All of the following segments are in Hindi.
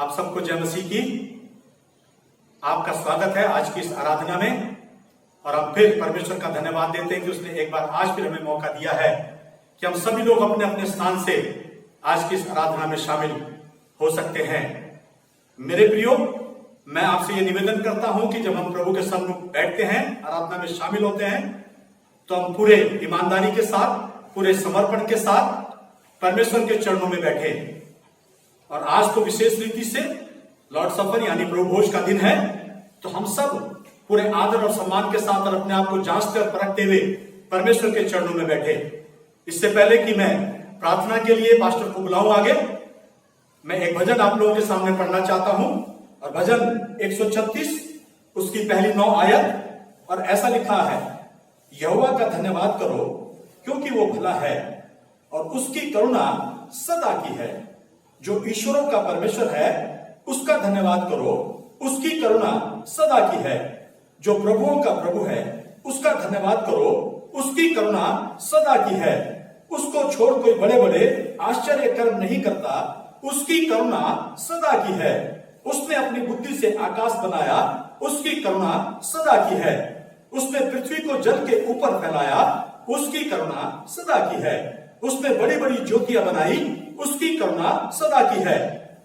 आप सबको जय मसीह की। आपका स्वागत है आज की इस आराधना में। और अब फिर परमेश्वर का धन्यवाद देते हैं कि उसने एक बार आज फिर हमें मौका दिया है कि हम सभी लोग अपने अपने स्थान से आज की इस आराधना में शामिल हो सकते हैं। मेरे प्रियो, मैं आपसे ये निवेदन करता हूं कि जब हम प्रभु के सम्मुख बैठते हैं, आराधना में शामिल होते हैं, तो हम पूरे ईमानदारी के साथ, पूरे समर्पण के साथ परमेश्वर के चरणों में बैठे। और आज तो विशेष रीति से लॉर्ड सफर यानी प्रभु भोज का दिन है, तो हम सब पूरे आदर और सम्मान के साथ और अपने आप को जांचते और परखते हुए परमेश्वर के चरणों में बैठे। इससे पहले कि मैं प्रार्थना के लिए पास्टर को बुलाऊं आगे, मैं एक भजन आप लोगों के सामने पढ़ना चाहता हूं। और भजन 136 उसकी पहली 9 आयत, और ऐसा लिखा है, यहोवा का धन्यवाद करो क्योंकि वो भला है और उसकी करुणा सदा की है। जो ईश्वरों का परमेश्वर है उसका धन्यवाद करो, उसकी करुणा सदा की है। जो प्रभुओं का प्रभु है उसका धन्यवाद करो, उसकी करुणा सदा की है। उसको छोड़ कोई बड़े बड़े आश्चर्य कर्म नहीं करता, उसकी करुणा सदा की है। उसने अपनी बुद्धि से आकाश बनाया, उसकी करुणा सदा की है। उसने पृथ्वी को जल के ऊपर फैलाया, उसकी करुणा सदा की है। उसने बड़ी बड़ी ज्योतियां बनाई, उसकी करुणा सदा की है।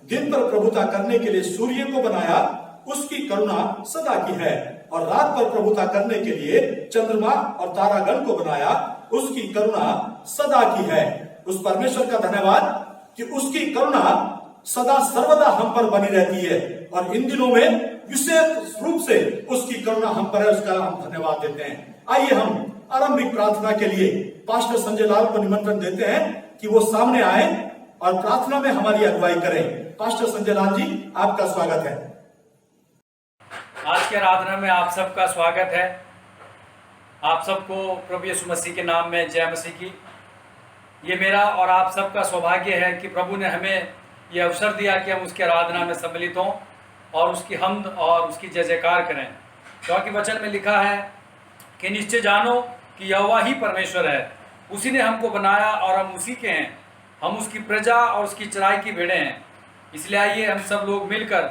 दिन पर प्रभुता करने के लिए सूर्य को बनाया, उसकी करुणा सदा की है। और रात पर प्रभुता करने के लिए चंद्रमा और तारागण को बनाया, उसकी करुणा सदा की है। उस परमेश्वर का धन्यवाद कि उसकी करुणा सदा सर्वदा हम पर बनी रहती है। और इन दिनों में विशेष रूप से उसकी करुणा हम पर है, उसका हम धन्यवाद देते हैं। आइए हम आरंभिक प्रार्थना के लिए पास्टर संजय लाल को निमंत्रण देते हैं कि वो सामने आए और प्रार्थना में हमारी अगुवाई करें। पास्टर संजय लाल जी, आपका स्वागत है। आज की आराधना में आप सबका स्वागत है। आप सबको प्रभु यीशु मसीह के नाम में जय मसीह की। ये मेरा और आप सबका सौभाग्य है कि प्रभु ने हमें ये अवसर दिया कि हम उसकी आराधना में सम्मिलित हों और उसकी हम्द और उसकी जय जयकार करें। क्योंकि वचन में लिखा है कि निश्चय जानो कि यहोवा ही परमेश्वर है, उसी ने हमको बनाया और हम उसी के हैं। हम उसकी प्रजा और उसकी चराई की भेड़ें हैं। इसलिए आइए हम सब लोग मिलकर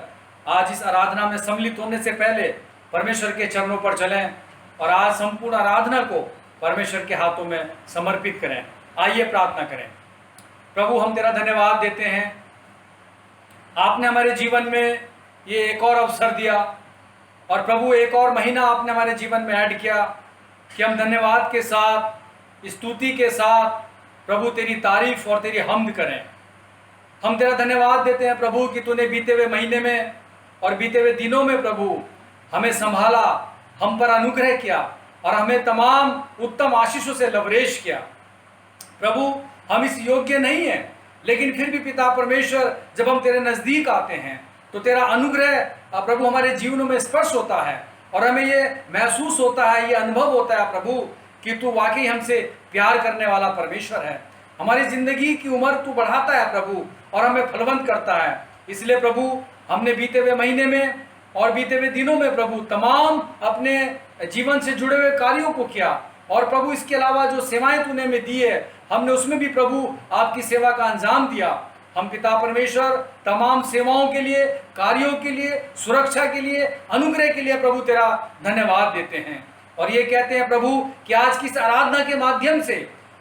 आज इस आराधना में सम्मिलित होने से पहले परमेश्वर के चरणों पर चलें और आज संपूर्ण आराधना को परमेश्वर के हाथों में समर्पित करें। आइए प्रार्थना करें। प्रभु, हम तेरा धन्यवाद देते हैं, आपने हमारे जीवन में ये एक और अवसर दिया। और प्रभु, एक और महीना आपने हमारे जीवन में ऐड किया कि हम धन्यवाद के साथ, स्तुति के साथ प्रभु तेरी तारीफ और तेरी हम्द करें। हम तेरा धन्यवाद देते हैं प्रभु कि तूने बीते हुए महीने में और बीते हुए दिनों में प्रभु हमें संभाला, हम पर अनुग्रह किया और हमें तमाम उत्तम आशीषों से लवरेश किया। प्रभु, हम इस योग्य नहीं हैं, लेकिन फिर भी पिता परमेश्वर, जब हम तेरे नजदीक आते हैं तो तेरा अनुग्रह प्रभु हमारे जीवनों में स्पर्श होता है और हमें ये महसूस होता है, ये अनुभव होता है प्रभु कि तू वाकई हमसे प्यार करने वाला परमेश्वर है। हमारी जिंदगी की उम्र तू बढ़ाता है प्रभु और हमें फलवंत करता है। इसलिए प्रभु, हमने बीते हुए महीने में और बीते हुए दिनों में प्रभु तमाम अपने जीवन से जुड़े हुए कार्यों को किया। और प्रभु, इसके अलावा जो सेवाएं तूने हमें दी है, हमने उसमें भी प्रभु आपकी सेवा का अंजाम दिया। हम पिता परमेश्वर तमाम सेवाओं के लिए, कार्यों के लिए, सुरक्षा के लिए, अनुग्रह के लिए प्रभु तेरा धन्यवाद देते हैं। और ये कहते हैं प्रभु कि आज की इस आराधना के माध्यम से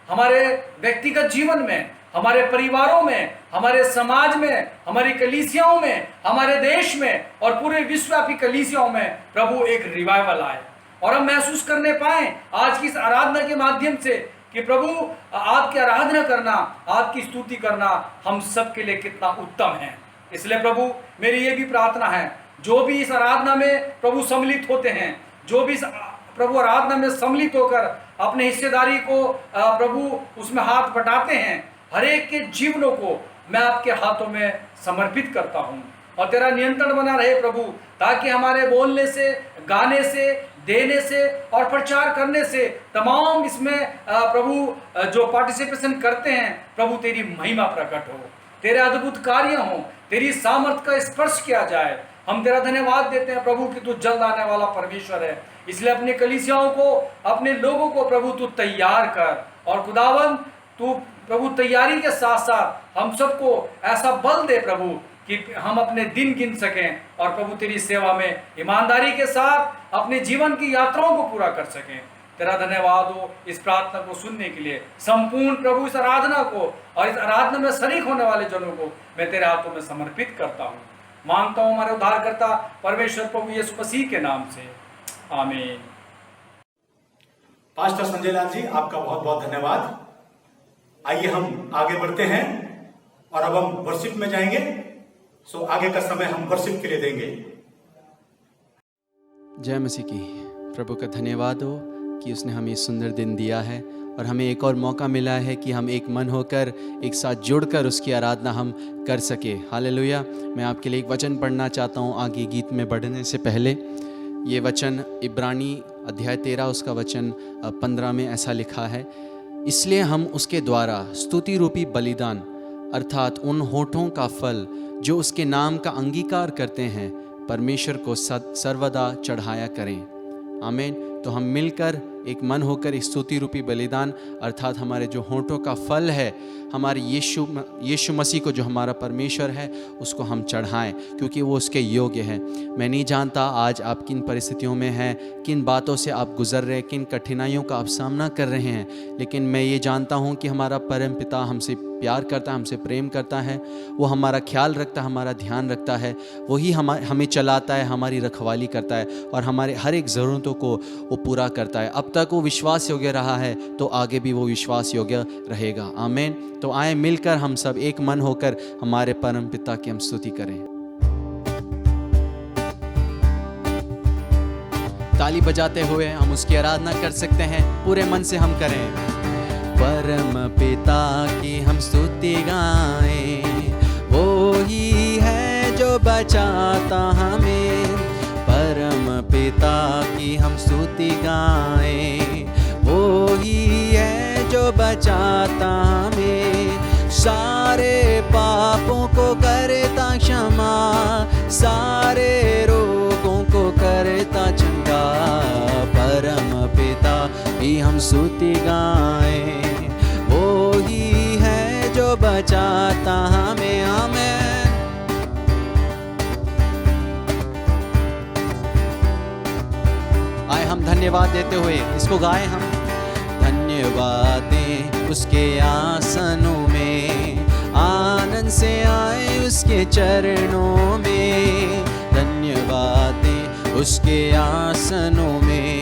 हमारे व्यक्तिगत जीवन में, हमारे परिवारों में, हमारे समाज में, हमारी कलीसियाओं में, हमारे देश में और पूरे विश्वव्यापी कलीसियाओं में प्रभु एक रिवाइवल आए और हम महसूस करने पाए आज की इस आराधना के माध्यम से कि प्रभु आपकी आराधना करना, आपकी स्तुति करना हम सब के लिए कितना उत्तम है। इसलिए प्रभु, मेरी ये भी प्रार्थना है, जो भी इस आराधना में प्रभु सम्मिलित होते हैं, जो भी इस प्रभु आराधना में सम्मिलित होकर अपने हिस्सेदारी को प्रभु उसमें हाथ बटाते हैं, हर एक के जीवनों को मैं आपके हाथों में समर्पित करता हूं। और तेरा नियंत्रण बना रहे प्रभु, ताकि हमारे बोलने से, गाने से, देने से और प्रचार करने से तमाम इसमें प्रभु जो पार्टिसिपेशन करते हैं प्रभु तेरी महिमा प्रकट हो, तेरे अद्भुत कार्य हो, तेरी सामर्थ का स्पर्श किया जाए। हम तेरा धन्यवाद देते हैं प्रभु कि तू जल्द आने वाला परमेश्वर है। इसलिए अपने कलीसियाओं को, अपने लोगों को प्रभु तू तैयार कर और खुदावंद तू प्रभु तैयारी के साथ साथ हम सबको ऐसा बल दे प्रभु कि हम अपने दिन गिन सकें और प्रभु तेरी सेवा में ईमानदारी के साथ अपने जीवन की यात्राओं को पूरा कर सकें। तेरा धन्यवाद हो इस प्रार्थना को सुनने के लिए। संपूर्ण प्रभु इस आराधना को और इस आराधना में शरीक होने वाले जनों को मैं तेरे हाथों में समर्पित करता हूँ। मांगता हूँ हमारे उद्धारकर्ता परमेश्वर प्रभु यीशु मसीह के नाम से, आमीन। पास्टर संजय लाल जी, आपका बहुत बहुत धन्यवाद। आइए हम आगे बढ़ते हैं और अब हम वर्शिप में जाएंगे। सो आगे का समय हम वर्शिप के लिए देंगे। जय मसीह की। प्रभु का धन्यवाद हो कि उसने हमें सुंदर दिन दिया है और हमें एक और मौका मिला है कि हम एक मन होकर एक साथ जुड़कर उसकी आराधना हम कर सके। हालेलुया। मैं आपके लिए एक वचन पढ़ना चाहता हूँ आगे गीत में बढ़ने से पहले। ये वचन इब्रानी अध्याय 13 उसका वचन 15 में ऐसा लिखा है, इसलिए हम उसके द्वारा स्तुति रूपी बलिदान अर्थात उन होठों का फल जो उसके नाम का अंगीकार करते हैं परमेश्वर को सर्वदा चढ़ाया करें। आमीन। तो हम मिलकर एक मन होकर इस स्तुति रूपी बलिदान अर्थात हमारे जो होठों का फल है, हमारे यीशु मसीह को जो हमारा परमेश्वर है उसको हम चढ़ाएं, क्योंकि वो उसके योग्य है। मैं नहीं जानता आज आप किन परिस्थितियों में हैं, किन बातों से आप गुजर रहे हैं, किन कठिनाइयों का आप सामना कर रहे हैं, लेकिन मैं ये जानता हूँ कि हमारा परम पिता हमसे प्यार करता है, हमसे प्रेम करता है, वो हमारा ख्याल रखता है, हमारा ध्यान रखता है, वही हमें चलाता है, हमारी रखवाली करता है और हमारे हर एक ज़रूरतों को वो पूरा करता है। अब तक वो विश्वास योग्य रहा है तो आगे भी वो विश्वास योग्य रहेगा। आमीन। तो आए मिलकर हम सब एक मन होकर हमारे परम पिता की हम स्तुति करें। ताली बजाते हुए हम उसकी आराधना कर सकते हैं, पूरे मन से हम करें। परम पिता की हम स्तुति गाएं, वो ही है जो बचाता हमें। परम पिता की हम स्तुति गाएं, वो ही है जो बचाता हमें। सारे पापों को करता क्षमा, सारे रोगों को करता चंगा। परम पिता की हम स्तुति गाएं, वो ही है जो बचाता हमें। आमीन। आए हम धन्यवाद देते हुए इसको गाएं हम। धन्यवाद दें उसके आसनों में, आनंद से आए उसके चरणों में। धन्यवाद दें उसके आसनों में,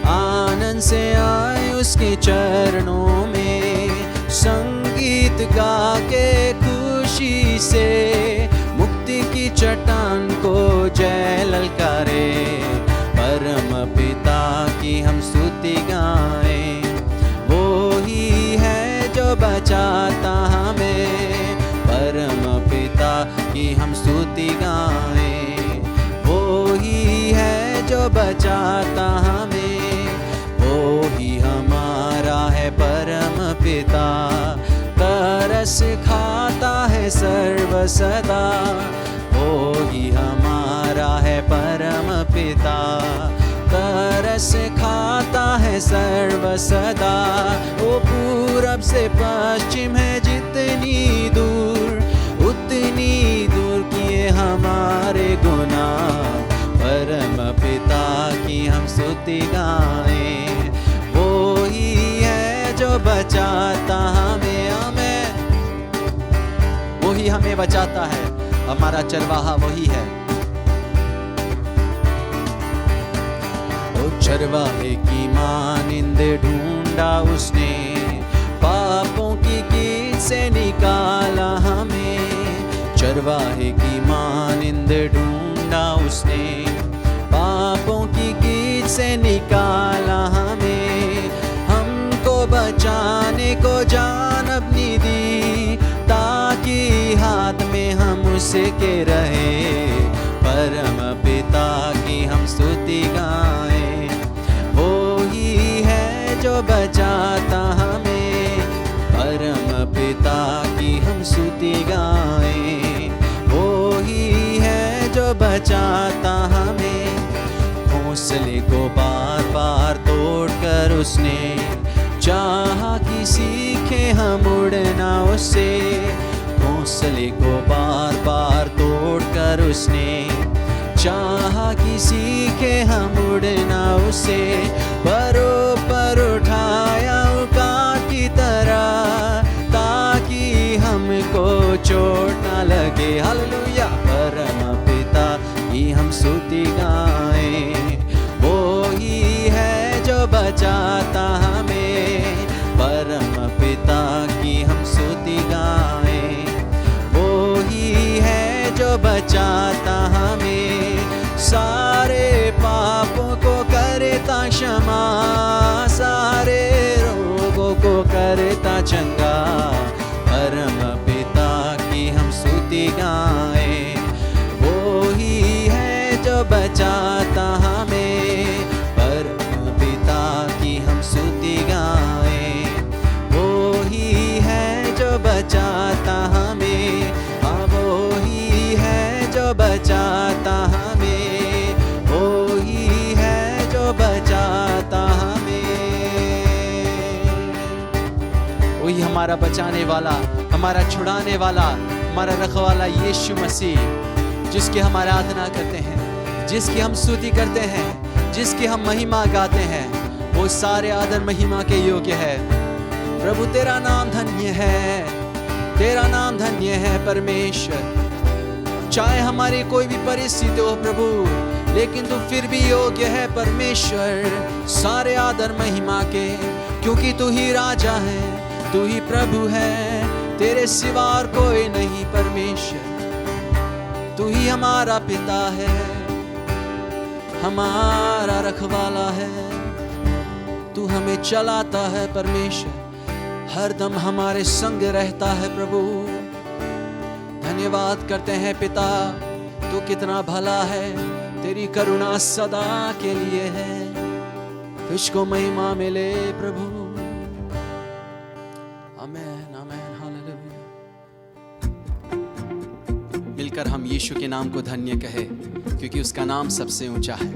आनंद से आए उसके चरणों में। संगीत गा के खुशी से मुक्ति की चट्टान को जय ललकारे। परम पिता की हम स्तुति गाएं, वो ही है जो बचाता हमें। परम पिता की हम स्तुति गाएं, वो ही है जो बचाता हमें। वो ही हमारा है परम पिता, तरस खाता है सर्व सदा। वो ही हमारा है परम पिता, तरस खाता है सर्व सदा। वो पूरब से पश्चिम है जितनी दूर, उतनी दूर किए हमारे गुनाह। परम पिता की हम स्तुति गाएं, वो ही है जो बचाता हमें। आमीन। वो ही हमें बचाता है, हमारा चरवाहा वही है। ओ चरवाहे की मानिंद ढूंढा उसने, पापों की कीट से निकाला हमें। चरवाहे की मानिंद ढूंढा उसने, पापों की कीट से निकाला हमें। हमको बचाने को जान अपनी दी, ताकि हाथ में हम उसके रहे। परम पिता की हम स्तुति गाएं, वो ही है जो बचाता हमें। परम पिता की हम स्तुति गाएं, वो ही है जो बचाता हमें। हौसले को बार बार तोड़कर उसने चाहा कि सीखे हम उड़ना उससे। हौसले को बार बार तोड़कर उसने चाहा कि सीखे हम उड़ना उसे, परों पर उठाया उकाट की तरह, ताकि हमको चोट न लगे। हालेलुया। परम पिता की हम स्तुति गाएं, वो ही है जो बचाता हमें। परम पिता की हम स्तुति गाएं, वो ही है जो बचाता हमें। सारे पापों को करता क्षमा, सारे रोगों को करता चंगा। परम पिता की हम स्तुति गाएं, वो ही है जो बचाता हमें। परम पिता की हम स्तुति गाएं, वो ही है जो बचाता हमें। हाँ, वो ही है जो बचाता हमें, वो ही है जो बचाता हमें। वही हमारा बचाने वाला, हमारा छुड़ाने वाला, हमारा रखवाला यीशु मसीह, जिसकी हम आराधना करते हैं, जिसकी हम स्तुति करते हैं, जिसकी हम महिमा गाते हैं, वो सारे आदर महिमा के योग्य है। प्रभु तेरा नाम धन्य है, तेरा नाम धन्य है परमेश्वर। चाहे हमारी कोई भी परिस्थिति हो प्रभु, लेकिन तू फिर भी योग्य है परमेश्वर सारे आदर महिमा के, क्योंकि तू ही राजा है, तू ही प्रभु है, तेरे सिवा और कोई नहीं परमेश्वर। तू ही हमारा पिता है, हमारा रखवाला है, तू हमें चलाता है परमेश्वर, हर दम हमारे संग रहता है प्रभु। धन्यवाद करते हैं पिता, तू कितना भला है, तेरी करुणा सदा के लिए है, तुझको महिमा मिले प्रभु। आमीन आमीन हालेलुया। मिलकर हम यीशु के नाम को धन्य कहे, क्योंकि उसका नाम सबसे ऊंचा है।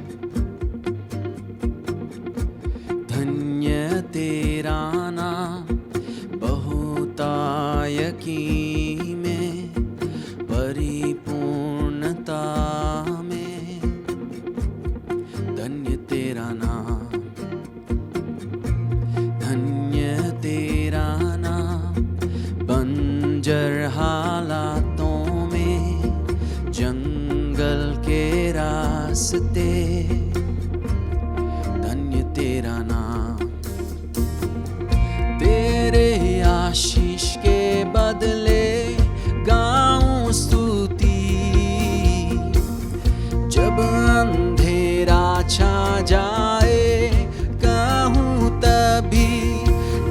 धन्य तेरा नाम बहुतायकी में, परिपूर्णता में, धन्य तेरा नाम, धन्य तेरा नाम। बंजर हालातों में, जंगल के रास्ते, धन्य तेरा नाम। तेरे आशीष के बदले गाऊं स्तुति, जब अंधेरा छा जाए कहूं तभी,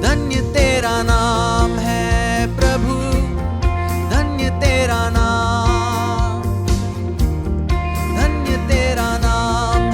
धन्य तेरा नाम है प्रभु, धन्य तेरा नाम, धन्य तेरा नाम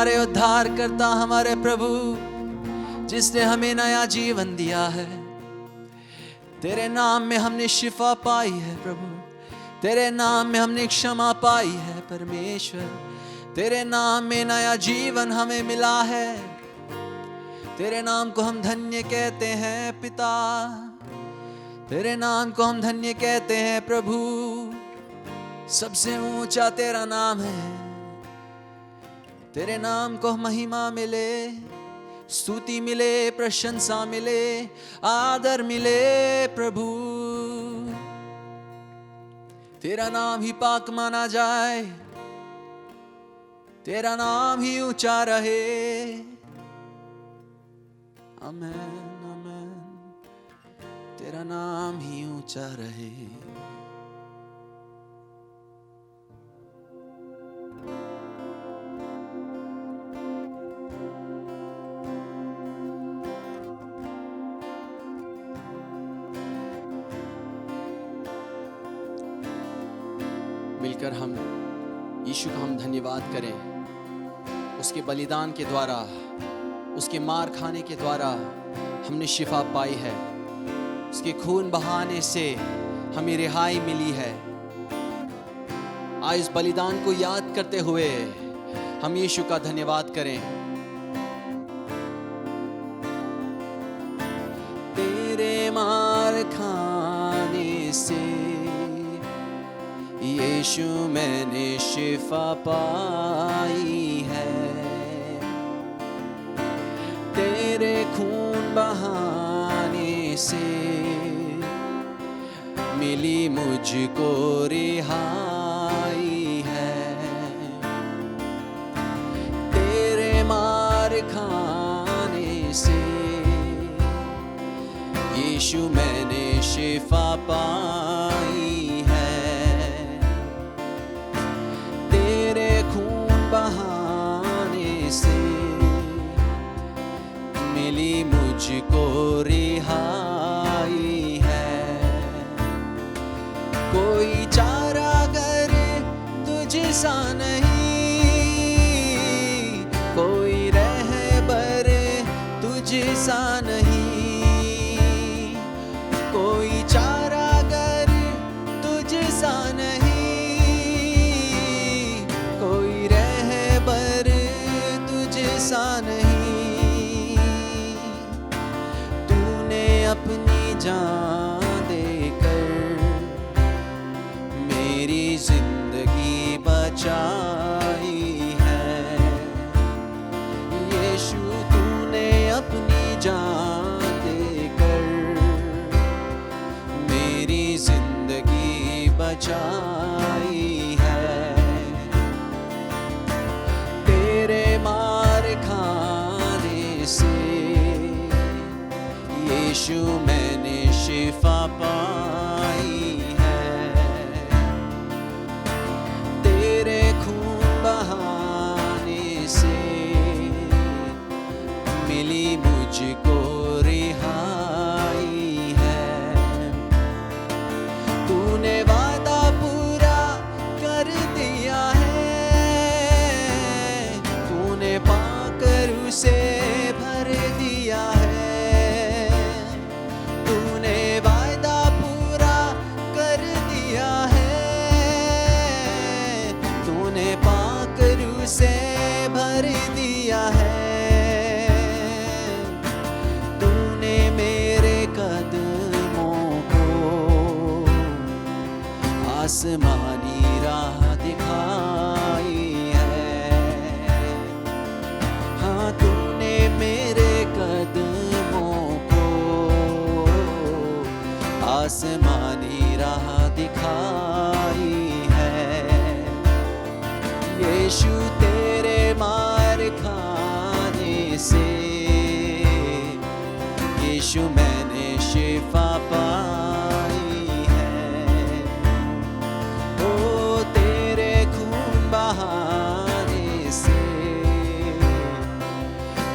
हमारे उद्धारकर्ता, हमारे प्रभु, जिसने हमें नया जीवन दिया है। तेरे नाम में हमने शिफा पाई है प्रभु, तेरे नाम में हमने क्षमा पाई है परमेश्वर, तेरे नाम में नया जीवन हमें मिला है। तेरे नाम को हम धन्य कहते हैं पिता, तेरे नाम को हम धन्य कहते हैं प्रभु। सबसे ऊंचा तेरा नाम है, तेरे नाम को महिमा मिले, स्तुति मिले, प्रशंसा मिले, आदर मिले प्रभु। तेरा नाम ही पाक माना जाए, तेरा नाम ही ऊंचा रहे। आमेन आमेन, तेरा नाम ही ऊंचा रहे। मिलकर हम यीशु का हम धन्यवाद करें। उसके बलिदान के द्वारा, उसके मार खाने के द्वारा हमने शिफा पाई है, उसके खून बहाने से हमें रिहाई मिली है। आज इस बलिदान को याद करते हुए हम यीशु का धन्यवाद करें। तेरे मार खाने से यीशु मैंने शिफा पाई है, तेरे खून बहाने से मिली मुझको रिहाई है। तेरे मार खाने से यीशु मैंने शिफा पाई है, बहाने से मिली मुझको रिहाई है। कोई चारागर तुझ सा नहीं, कोई रहबर तुझ सा नहीं, कोई चारागर तुझ सा नहीं, सा नहीं। तूने अपनी जान देकर मेरी जिंदगी बचाई है। यीशु तूने अपनी जान देकर मेरी जिंदगी बचाई है। तेरे खाने से यीशु मैंने शिफा पाई है, तेरे खून बहाने से मिली मुझको रिहाई है। तूने वादा पूरा कर दिया है, तूने पाकर उसे भर दिया है। तूने वादा पूरा कर दिया है, तूने पाकर उसे भर दिया है। तूने मेरे कदमों को आसमानी राह दिखाई है। हाँ तूने मेरे कदमों को आसमानी राह दिखाई है। यीशु तेरे मार खाने से यीशु मैंने शिफा पाई है। ओ तेरे खून बहाने से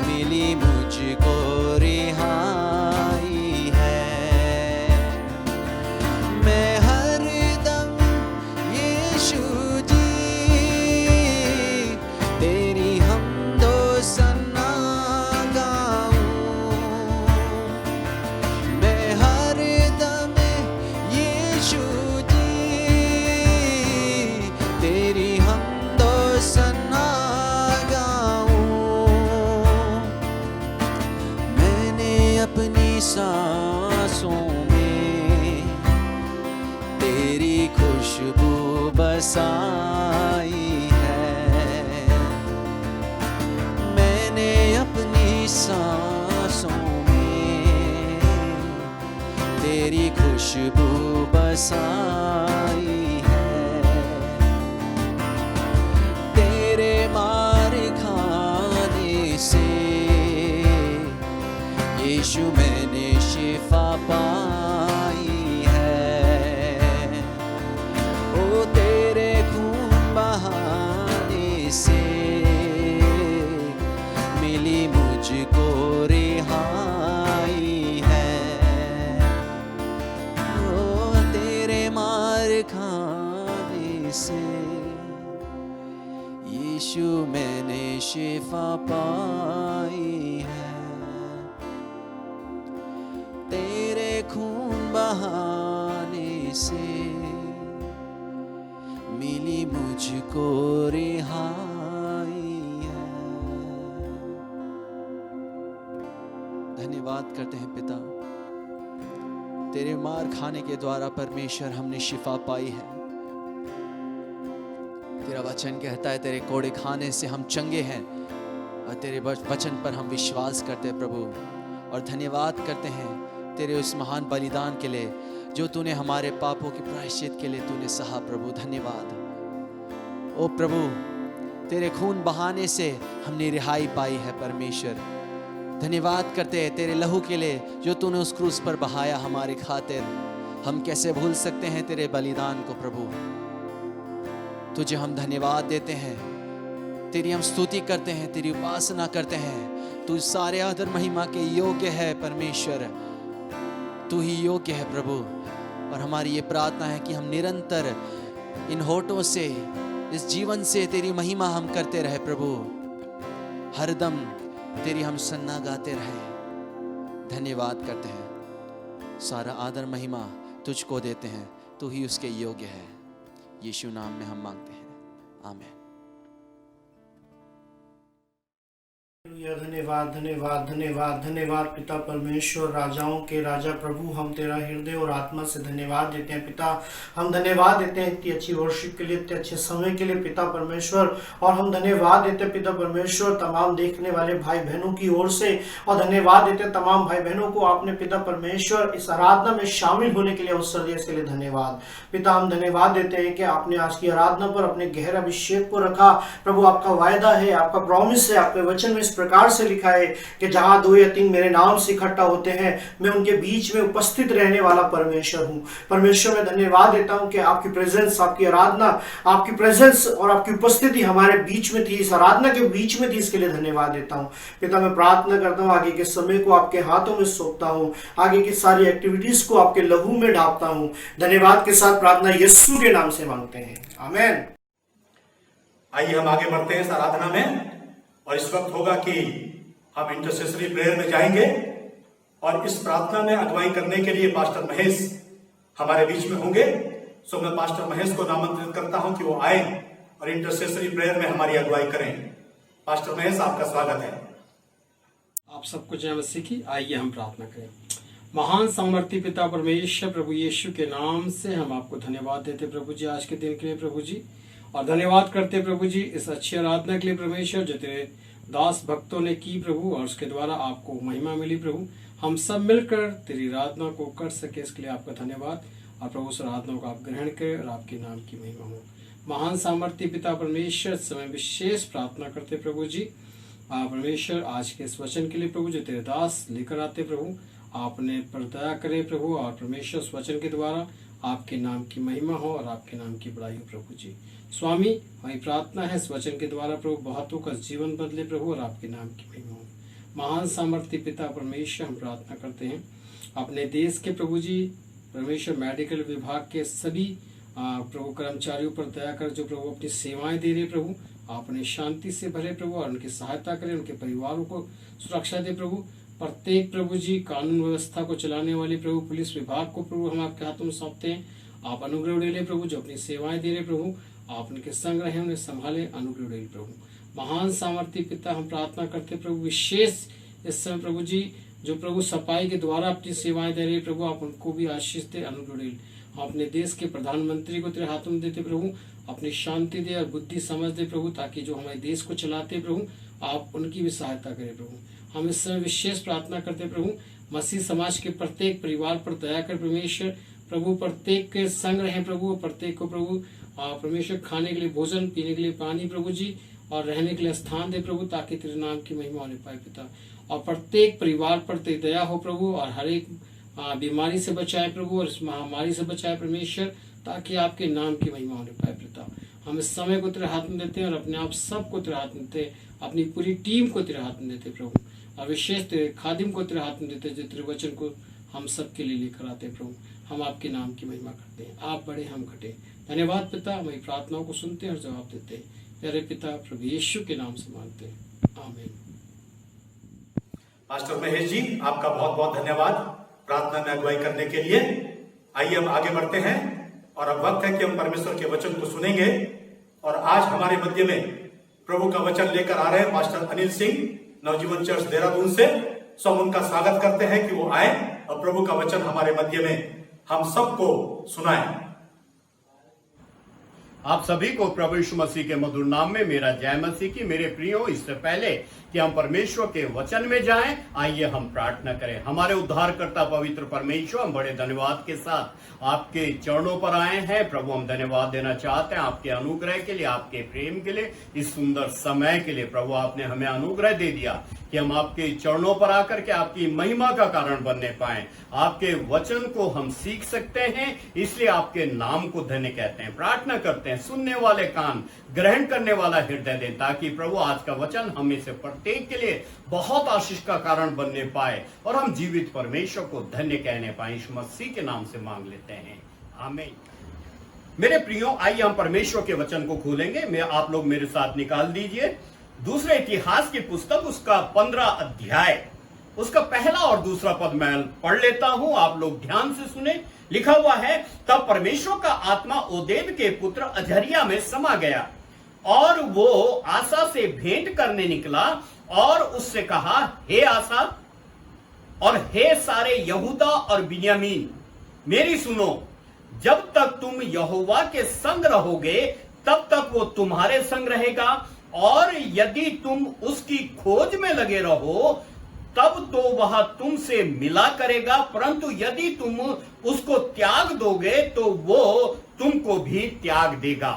मिली मुझको रिहाई है। मैं हरदम यीशु जी तेरी हमदो सांसों में तेरी खुशबू बसाई है। तेरे मार खाने से यीशु मैंने शिफा पाई है। ओ तेरे खून बहाने से मिली मुझको रिहाई है। ओ तेरे मार खाने से यीशु मैंने शिफा पाई है। तेरे खून बहाने से मिली मुझको रिहाई है। धन्यवाद करते हैं पिता, तेरे मार खाने के द्वारा परमेश्वर हमने शिफा पाई है। तेरा वचन कहता है तेरे कोड़े खाने से हम चंगे हैं, और तेरे वचन पर हम विश्वास करते हैं प्रभु। और धन्यवाद करते हैं तेरे उस महान बलिदान के लिए जो तूने हमारे पापों की प्रायश्चित के लिए तूने सहा प्रभु। धन्यवाद ओ प्रभु, तेरे खून बहाने से हमने रिहाई पाई है परमेश्वर। धन्यवाद करते हैं तेरे लहू के लिए जो तूने उस क्रूस पर बहाया हमारे खातिर। हम कैसे भूल सकते हैं तेरे बलिदान को प्रभु। तुझे हम धन्यवाद देते हैं, तेरी हम स्तुति करते हैं, तेरी उपासना करते हैं। तू सारे आदर महिमा के योग्य है परमेश्वर, तू ही योग्य है प्रभु। और हमारी ये प्रार्थना है कि हम निरंतर इन होठों से, इस जीवन से तेरी महिमा हम करते रहे प्रभु। हरदम तेरी हम सन्ना गाते रहे। धन्यवाद करते हैं, सारा आदर महिमा तुझको देते हैं, तू ही उसके योग्य है। यीशु नाम में हम मांगते हैं, आमीन। धन्यवाद धन्यवाद धन्यवाद धन्यवाद पिता परमेश्वर, राजाओं के राजा प्रभु, हम तेरा हृदय और आत्मा से धन्यवाद देते हैं पिता। हम धन्यवाद देते हैं इतनी अच्छी वर्शिप के लिए, इतने अच्छे समय के लिए पिता परमेश्वर। और हम धन्यवाद देते हैं पिता परमेश्वर तमाम देखने वाले भाई बहनों की ओर से, और धन्यवाद देते हैं तमाम भाई बहनों को आपने पिता परमेश्वर इस आराधना में शामिल होने के लिए अवसर दिया, इसके लिए धन्यवाद पिता। हम धन्यवाद देते हैं कि आपने आज की आराधना पर अपने गहरे अभिषेक को रखा प्रभु। आपका वायदा है, आपका प्रॉमिस है, आपके वचन में इस प्रकार से लिखा है कि जहां 2 या 3 मेरे नाम से इकट्ठा होते हैं, मैं उनके बीच में उपस्थित रहने वाला परमेश्वर हूं। परमेश्वर मैं धन्यवाद देता हूं कि आपकी प्रेजेंस, आपकी आराधना, आपकी प्रेजेंस और आपकी उपस्थिति हमारे बीच में थी, इस आराधना के बीच में थी, इसके लिए धन्यवाद देता हूं पिता। मैं प्रार्थना करता हूं आगे के समय को आपके हाथों में सौंपता हूं, आगे की सारी एक्टिविटीज को आपके लहू में ढापता हूं। धन्यवाद के साथ प्रार्थना यीशु के नाम से मांगते हैं, आमीन। आइए हम आगे बढ़ते हैं इस आराधना में, और इस वक्त होगा कि हम इंटरसेसरी प्रेयर में जाएंगे। और इस प्रार्थना में अगुवाई करने के लिए पास्टर महेश हमारे बीच में होंगे। सो मैं पास्टर महेश को नामंत्रित करता हूं कि वो आए और इंटरसेसरी प्रेयर में हमारी अगुवाई करें। पास्टर महेश, आपका स्वागत है। आप सबको जय मसीह की। आइए हम प्रार्थना करें। महान सामर्थी पिता परमेश्वर प्रभु यीशु के नाम से हम आपको धन्यवाद देते प्रभु जी आज के दिन के लिए प्रभु जी, और धन्यवाद करते प्रभु जी इस अच्छी आराधना के लिए परमेश्वर जो तेरे दास भक्तों ने की प्रभु, और उसके द्वारा आपको महिमा मिली प्रभु। हम सब मिलकर तेरी आराधना को कर सके, इसके लिए आपका धन्यवाद। और प्रभु उस आराधना को आप ग्रहण करें और आपके नाम की महिमा हो। महान सामर्थी पिता परमेश्वर समय विशेष प्रार्थना करते प्रभु जी परमेश्वर आज के इस वचन के लिए प्रभु जो तेरे दास लेकर आते प्रभु, आपने पर दया करे प्रभु, और परमेश्वर इस वचन के द्वारा आपके नाम की महिमा हो और आपके नाम की बड़ाई हो प्रभु जी। स्वामी हमारी प्रार्थना है इस वचन के द्वारा प्रभु बहुतों का जीवन बदले प्रभु, और आपके नाम की महिमा हो। महान सामर्थी पिता परमेश्वर हम प्रार्थना करते हैं अपने देश के प्रभु जी परमेश्वर मेडिकल विभाग के सभी प्रभु कर्मचारियों पर दया कर जो प्रभु अपनी सेवाएं दे रहे प्रभु, आपने शांति से भरे प्रभु, और उनकी सहायता करें, उनके परिवारों को सुरक्षा दे प्रभु। प्रत्येक प्रभु जी कानून व्यवस्था को चलाने वाले प्रभु पुलिस विभाग को प्रभु हम आपके हाथों में सौंपते हैं। आप अनुग्रह ले प्रभु, जो अपनी सेवाएं दे रहे प्रभु, आप उनके संग रहे, उन्हें संभाले, अनुग्रह ले प्रभु। महान सामर्थी पिता हम प्रार्थना करते प्रभु विशेष इस समय प्रभु जी जो प्रभु सफाई के द्वारा अपनी सेवाएं दे रहे प्रभु, आप उनको भी आशीष दे, अनुग्रह ले। हम अपने देश के प्रधानमंत्री को तेरे हाथों में देते प्रभु, अपनी शांति दे और बुद्धि समझ दे प्रभु, ताकि जो हमारे देश को चलाते प्रभु आप उनकी भी सहायता करें प्रभु। हम इस समय विशेष प्रार्थना करते हैं प्रभु, मसीह समाज के प्रत्येक परिवार पर दया कर परमेश्वर प्रभु, प्रत्येक के संग रहे प्रभु, प्रत्येक को प्रभु परमेश्वर खाने के लिए भोजन, पीने के लिए पानी प्रभु जी, और रहने के लिए स्थान दे प्रभु, ताकि तेरे नाम की महिमा होने पाए पिता। और प्रत्येक परिवार पर तेरी दया हो प्रभु, और हर एक बीमारी से बचाए प्रभु, और इस महामारी से बचाए परमेश्वर, ताकि आपके नाम की महिमा होने पाए पिता। हम इस समय को तेरे हाथ में देते हैं और अपने आप सबको तेरे हाथ में देते हैं, अपनी पूरी टीम को तेरे हाथ में देते प्रभु, और विशेष तेरे खादिम को तेरे हाथ में देते, जो तेरे वचन को हम सबके लिए लेकर आते हैं प्रभु। हम आपके नाम की महिमा करते हैं, आप बड़े हम घटे। धन्यवाद पिता, हमारी प्रार्थनाओं को सुनते हैं और जवाब देते हैं। प्यारे पिता प्रभु यीशु के नाम से मांगते हैं, आमीन। पास्टर महेश जी, आपका बहुत बहुत धन्यवाद प्रार्थना में अगुवाई करने के लिए। आइए हम आगे बढ़ते हैं और अब वक्त है कि हम परमेश्वर के वचन को सुनेंगे। और आज हमारे मध्य में प्रभु का वचन लेकर आ रहे हैं पास्टर अनिल सिंह, नवजीवन चर्च देहरादून से। सो हम उनका स्वागत करते हैं कि वो आए और प्रभु का वचन हमारे मध्य में हम सबको सुनाएं। आप सभी को प्रभु यीशु मसीह के मधुर नाम में मेरा जय मसीह की। मेरे प्रियो, इससे पहले कि हम परमेश्वर के वचन में जाएं, आइए हम प्रार्थना करें। हमारे उद्धारकर्ता पवित्र परमेश्वर, हम बड़े धन्यवाद के साथ आपके चरणों पर आए हैं प्रभु। हम धन्यवाद देना चाहते हैं आपके अनुग्रह के लिए, आपके प्रेम के लिए, इस सुंदर समय के लिए। प्रभु, आपने हमें अनुग्रह दे दिया कि हम आपके चरणों पर आकर के आपकी महिमा का कारण बनने पाए, आपके वचन को हम सीख सकते हैं, इसलिए आपके नाम को धन्य कहते हैं। प्रार्थना करते हैं, सुनने वाले कान, ग्रहण करने वाला हृदय दें, ताकि प्रभु आज का वचन हमें से प्रत्येक के लिए बहुत आशीष का कारण बनने पाए और हम जीवित परमेश्वर को धन्य कहने पाए। यीशु मसीह के नाम से मांग लेते हैं, आमीन। मेरे प्रियो, आइए हम परमेश्वर के वचन को खोलेंगे। आप लोग मेरे साथ निकाल दीजिए दूसरे इतिहास की पुस्तक, उसका 15 अध्याय, उसका पहला और दूसरा पद मैं पढ़ लेता हूं, आप लोग ध्यान से सुने। लिखा हुआ है, तब परमेश्वर का आत्मा ओदेद के पुत्र अजरिया में समा गया और वो आसा से भेंट करने निकला और उससे कहा, हे आसा और हे सारे यहूदा और बिन्यामीन, मेरी सुनो। जब तक तुम यहोवा के संग रहोगे तब तक वो तुम्हारे संग रहेगा, और यदि तुम उसकी खोज में लगे रहो तब तो वह तुमसे मिला करेगा, परंतु यदि तुम उसको त्याग दोगे तो वो तुमको भी त्याग देगा।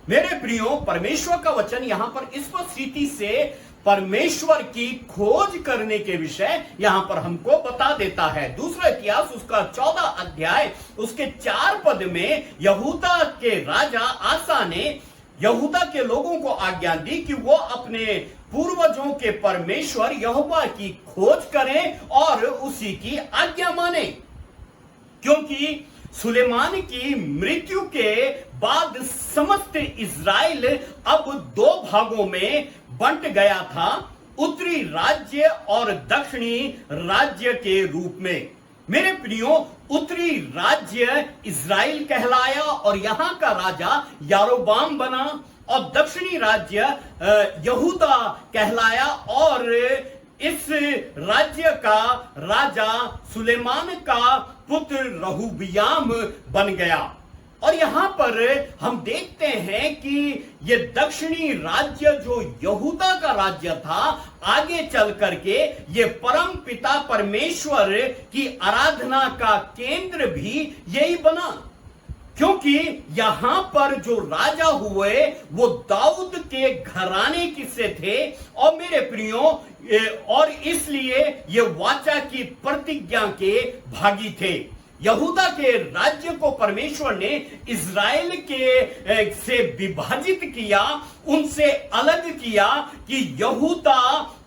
मेरे प्रियो, परमेश्वर का वचन यहां पर स्पष्ट रीति से परमेश्वर की खोज करने के विषय यहां पर हमको बता देता है। दूसरा इतिहास उसका 14 अध्याय उसके 4 पद में यहूदा के राजा आसा ने यहूदा के लोगों को आज्ञा दी कि वो अपने पूर्वजों के परमेश्वर यहोवा की खोज करें और उसी की आज्ञा माने, क्योंकि सुलेमान की मृत्यु के बाद समस्त इज़राइल अब 2 भागों में बंट गया था, उत्तरी राज्य और दक्षिणी राज्य के रूप में। मेरे प्रियो, उत्तरी राज्य इज़राइल कहलाया और यहां का राजा यारोबाम बना, और दक्षिणी राज्य यहूदा कहलाया और इस राज्य का राजा सुलेमान का पुत्र रहूबियाम बन गया। और यहां पर हम देखते हैं कि ये दक्षिणी राज्य जो यहूदा का राज्य था, आगे चल करके ये परम पिता परमेश्वर की आराधना का केंद्र भी यही बना, क्योंकि यहां पर जो राजा हुए वो दाऊद के घराने की से थे। और मेरे प्रियो, और इसलिए ये वाचा की प्रतिज्ञा के भागी थे। यहूदा के राज्य को परमेश्वर ने इज़राइल के से विभाजित किया, उनसे अलग किया कि यहूदा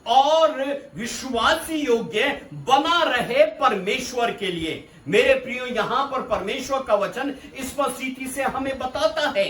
और विश्वासी योग्य बना रहे परमेश्वर के लिए। मेरे प्रियो, यहां पर परमेश्वर का वचन स्पष्ट रीति से हमें बताता है,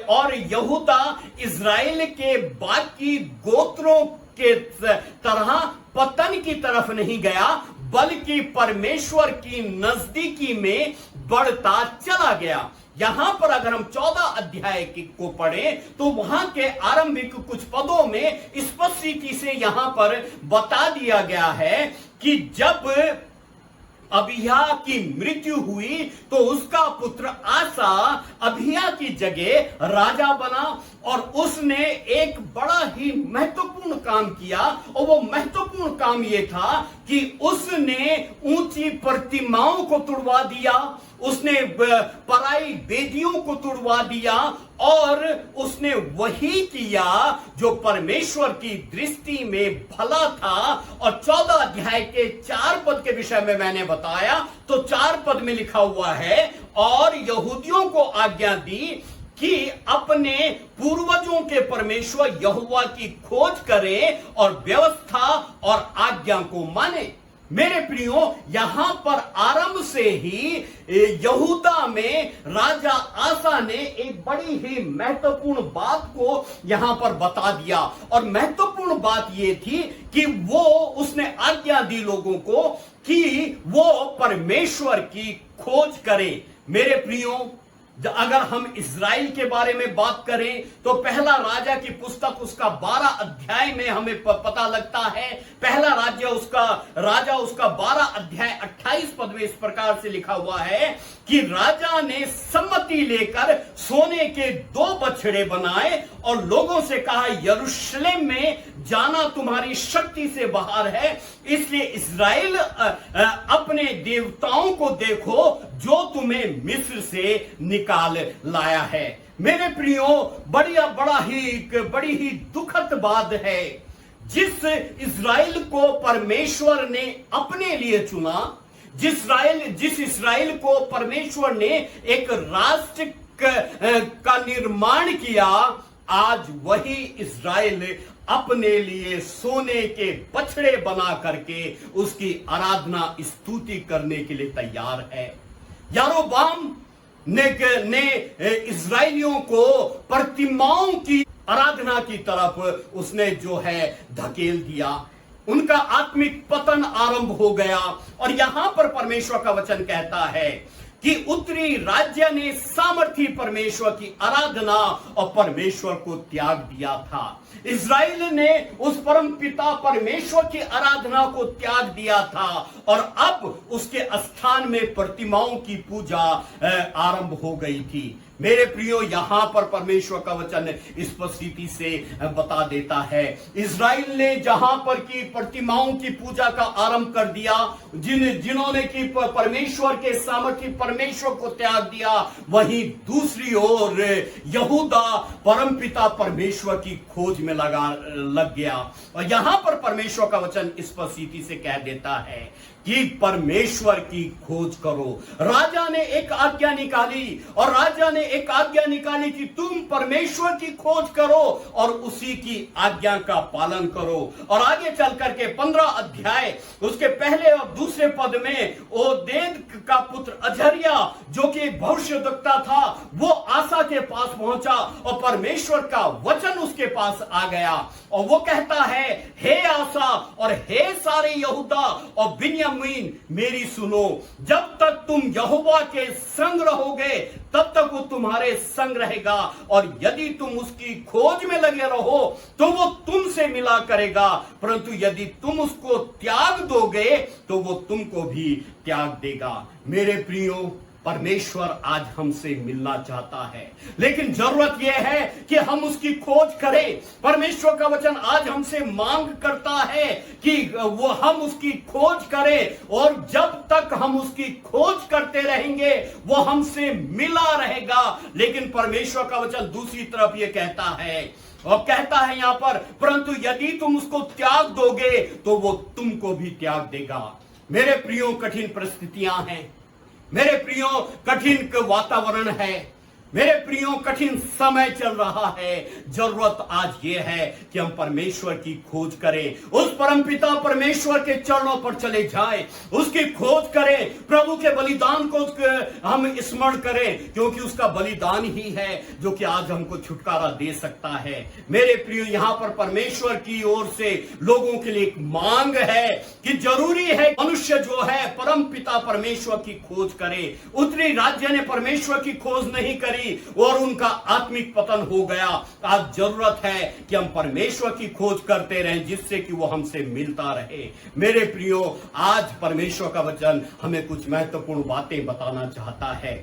और यहूदा इज़राइल के बाकी गोत्रों के तरह पतन की तरफ नहीं गया, बल्कि परमेश्वर की नजदीकी में बढ़ता चला गया। यहां पर अगर हम 14 अध्याय को पढ़ें तो वहां के आरंभिक कुछ पदों में स्पष्ट रीति से यहां पर बता दिया गया है कि जब अबिया की मृत्यु हुई तो उसका पुत्र आसा अबिया की जगह राजा बना, और उसने एक बड़ा ही महत्वपूर्ण काम किया, और वो महत्वपूर्ण काम ये था कि उसने ऊंची प्रतिमाओं को तुड़वा दिया, उसने पराई वेदियों को तुड़वा दिया, और उसने वही किया जो परमेश्वर की दृष्टि में भला था। और 14 अध्याय के 4 पद के विषय में मैंने बताया, तो 4 पद में लिखा हुआ है, और यहूदियों को आज्ञा दी कि अपने पूर्वजों के परमेश्वर यहोवा की खोज करें और व्यवस्था और आज्ञा को माने। मेरे प्रियो, यहां पर आरंभ से ही यहूदा में राजा आसा ने एक बड़ी ही महत्वपूर्ण बात को यहां पर बता दिया, और महत्वपूर्ण बात यह थी कि उसने आज्ञा दी लोगों को कि वो परमेश्वर की खोज करें। मेरे प्रियो, अगर हम इज़राइल के बारे में बात करें तो पहला राजा की पुस्तक उसका 12 अध्याय में हमें पता लगता है। पहला राजा उसका 12 अध्याय 28 पद में इस प्रकार से लिखा हुआ है कि राजा ने सम्मति लेकर सोने के 2 बछड़े बनाए और लोगों से कहा, यरूशलेम में जाना तुम्हारी शक्ति से बाहर है, इसलिए इज़राइल अपने देवताओं को देखो जो तुम्हें मिस्र से निकाल लाया है। मेरे प्रियो, बड़ी ही दुखद बात है, जिस इज़राइल को परमेश्वर ने अपने लिए चुना, जिस इज़राइल को परमेश्वर ने एक राष्ट्र का निर्माण किया, आज वही इज़राइल अपने लिए सोने के बछड़े बना करके उसकी आराधना स्तुति करने के लिए तैयार है। यारोबाम ने इज़राइलियों को प्रतिमाओं की आराधना की तरफ उसने जो है धकेल दिया, उनका आत्मिक पतन आरंभ हो गया। और यहां पर परमेश्वर का वचन कहता है कि उत्तरी राज्य ने सामर्थी परमेश्वर की आराधना और परमेश्वर को त्याग दिया था। इज़राइल ने उस परम पिता परमेश्वर की आराधना को त्याग दिया था, और अब उसके स्थान में प्रतिमाओं की पूजा आरंभ हो गई थी। मेरे प्रियो, यहां पर परमेश्वर का वचन स्पष्टि से बता देता है, इज़राइल ने जहां पर की प्रतिमाओं की पूजा का आरंभ कर दिया, जिन्होंने की परमेश्वर के सामर्थ्य परमेश्वर को त्याग दिया, वहीं दूसरी ओर यहूदा परमपिता परमेश्वर की खोज में लग गया। और यहां पर परमेश्वर का वचन स्पष्टि से कह देता है कि परमेश्वर की खोज करो। राजा ने एक आज्ञा निकाली कि तुम परमेश्वर की खोज करो और उसी की आज्ञा का पालन करो। और आगे चल करके 15 अध्याय उसके पहले और दूसरे पद में ओदेद का पुत्र अजर्या, जो कि भविष्यद्वक्ता था, वो आसा के पास पहुंचा और परमेश्वर का वचन उसके पास आ गया, और वो कहता है, हे आसा और हे सारे यहूदा और बिन्यामीन, मेरी सुनो, जब तक तुम यहोवा के संग रहोगे तब तक वो तुम्हारे संग रहेगा, और यदि तुम उसकी खोज में लगे रहो तो वो तुमसे मिला करेगा, परंतु यदि तुम उसको त्याग दोगे तो वो तुमको भी त्याग देगा। मेरे प्रियो, परमेश्वर आज हमसे मिलना चाहता है, लेकिन जरूरत यह है कि हम उसकी खोज करें। परमेश्वर का वचन आज हमसे मांग करता है कि वो हम उसकी खोज करें, और जब तक हम उसकी खोज करते रहेंगे वो हमसे मिला रहेगा। लेकिन परमेश्वर का वचन दूसरी तरफ ये कहता है, और कहता है यहां पर, परंतु यदि तुम उसको त्याग दोगे तो वो तुमको भी त्याग देगा। मेरे प्रियो, कठिन परिस्थितियां हैं, मेरे प्रियो, कठिन वातावरण है, मेरे प्रियो, कठिन समय चल रहा है। जरूरत आज ये है कि हम परमेश्वर की खोज करें, उस परमपिता परमेश्वर के चरणों पर चले जाएं, उसकी खोज करें, प्रभु के बलिदान को हम स्मरण करें, क्योंकि उसका बलिदान ही है जो कि आज हमको छुटकारा दे सकता है। मेरे प्रियो, यहां पर परमेश्वर की ओर से लोगों के लिए एक मांग है कि जरूरी है मनुष्य जो है परमपिता परमेश्वर की खोज करे। उत्तरी राज्य ने परमेश्वर की खोज नहीं करी और उनका आत्मिक पतन हो गया। आज जरूरत है कि हम परमेश्वर की खोज करते रहें, जिससे कि वो हमसे मिलता रहे। मेरे प्रियो, आज परमेश्वर का वचन हमें कुछ महत्वपूर्ण बातें बताना चाहता है।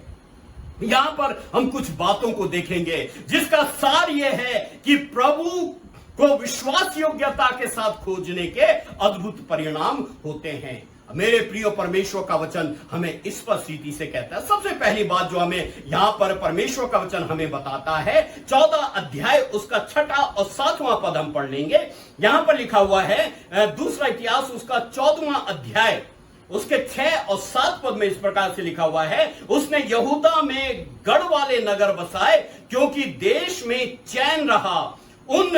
यहां पर हम कुछ बातों को देखेंगे जिसका सार यह है कि प्रभु को विश्वास योग्यता के साथ खोजने के अद्भुत परिणाम होते हैं। मेरे प्रिय, परमेश्वर का वचन हमें स्पष्ट रीति से कहता है। सबसे पहली बात जो हमें यहां पर परमेश्वर का वचन हमें बताता है, 14 अध्याय उसका 6 और 7वां पद हम पढ़ लेंगे। यहां पर लिखा हुआ है दूसरा इतिहास उसका 14वां अध्याय उसके 6 और 7 पद में इस प्रकार से लिखा हुआ है, उसने यहूदा में गढ़ वाले नगर बसाए क्योंकि देश में चैन रहा। उन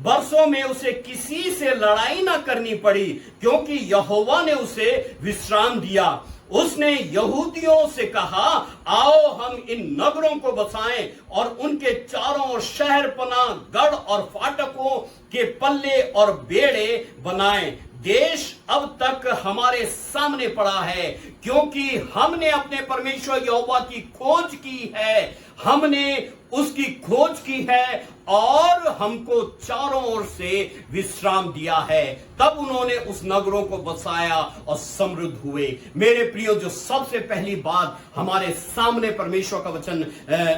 वर्षों में उसे किसी से लड़ाई ना करनी पड़ी क्योंकि यहोवा ने उसे विश्राम दिया। उसने यहूदियों से कहा, आओ हम इन नगरों को बसाएं और उनके चारों ओर शहर पना गढ़ और फाटकों के पल्ले और बेड़े बनाएं। देश अब तक हमारे सामने पड़ा है क्योंकि हमने अपने परमेश्वर यहोवा की खोज की है। हमने उसकी खोज की है और हमको चारों ओर से विश्राम दिया है। तब उन्होंने उस नगरों को बसाया और समृद्ध हुए। मेरे प्रियो, जो सबसे पहली बात हमारे सामने परमेश्वर का वचन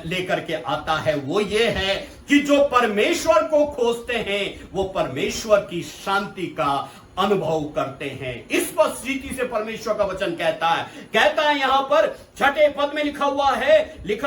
लेकर के आता है वो ये है कि जो परमेश्वर को खोजते हैं वो परमेश्वर की शांति का अनुभव करते हैं। इस पर रीति से परमेश्वर का वचन कहता है यहां पर 6 पद में लिखा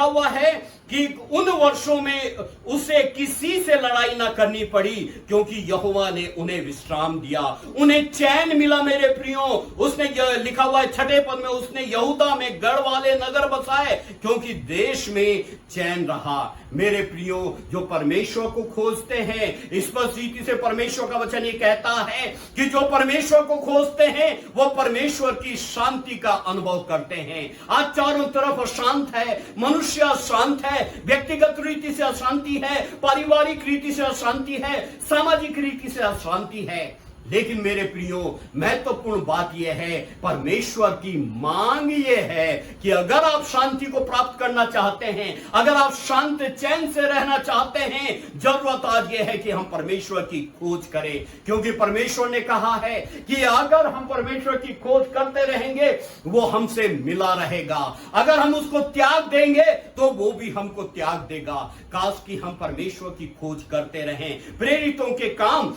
हुआ है कि उन वर्षों में उसे किसी से लड़ाई ना करनी पड़ी क्योंकि यहोवा ने उन्हें विश्राम दिया, उन्हें चैन मिला। मेरे प्रियो, उसने लिखा हुआ है 6 पद में, उसने यहूदा में गढ़ वाले नगर बसाए क्योंकि देश में चैन रहा। मेरे प्रियो, जो परमेश्वर को खोजते हैं, इस पर रीति से परमेश्वर का वचन ये कहता है कि जो परमेश्वर को खोजते हैं वो परमेश्वर की शांति का अनुभव करते हैं। आज चारों तरफ अशांत है, मनुष्य अशांत है, व्यक्तिगत रीति से अशांति है, पारिवारिक रीति से अशांति है, सामाजिक रीति से अशांति है। लेकिन मेरे प्रियो, महत्वपूर्ण बात यह है, परमेश्वर की मांग यह है कि अगर आप शांति को प्राप्त करना चाहते हैं, अगर आप शांत चैन से रहना चाहते हैं, जरूरत आज यह है कि हम परमेश्वर की खोज करें। क्योंकि परमेश्वर ने कहा है कि अगर हम परमेश्वर की खोज करते रहेंगे वो हमसे मिला रहेगा, अगर हम उसको त्याग देंगे तो वो भी हमको त्याग देगा। काश कि हम परमेश्वर की खोज करते रहें। प्रेरितों के काम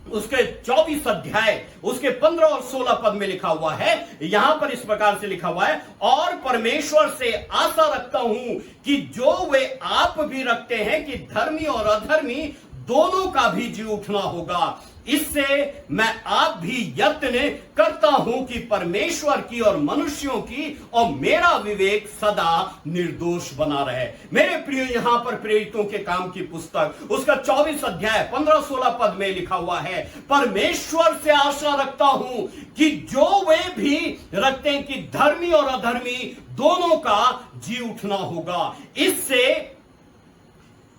उसके 24 अध्याय उसके 15 और 16 पद में लिखा हुआ है, यहां पर इस प्रकार से लिखा हुआ है, और परमेश्वर से आशा रखता हूं कि जो वे आप भी रखते हैं कि धर्मी और अधर्मी दोनों का भी जी उठना होगा। इससे मैं आप भी यत्न करता हूं कि परमेश्वर की और मनुष्यों की और मेरा विवेक सदा निर्दोष बना रहे। मेरे प्रिय, यहां पर प्रेरितों के काम की पुस्तक उसका 24 अध्याय 15-16 पद में लिखा हुआ है, परमेश्वर से आशा रखता हूं कि जो वे भी रखते हैं कि धर्मी और अधर्मी दोनों का जी उठना होगा। इससे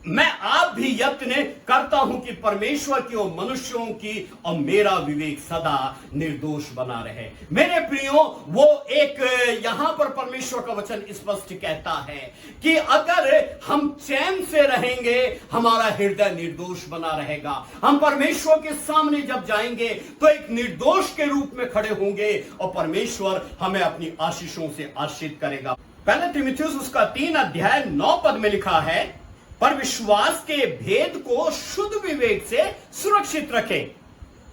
मैं आप भी यत्न करता हूं कि परमेश्वर की और मनुष्यों की और मेरा विवेक सदा निर्दोष बना रहे। मेरे प्रियो, वो एक यहां पर परमेश्वर का वचन स्पष्ट कहता है कि अगर हम चैन से रहेंगे हमारा हृदय निर्दोष बना रहेगा। हम परमेश्वर के सामने जब जाएंगे तो एक निर्दोष के रूप में खड़े होंगे और परमेश्वर हमें अपनी आशीषों से आशीषित करेगा। पहले तीमुथियुस उसका 3 अध्याय 9 पद में लिखा है, पर विश्वास के भेद को शुद्ध विवेक से सुरक्षित रखें।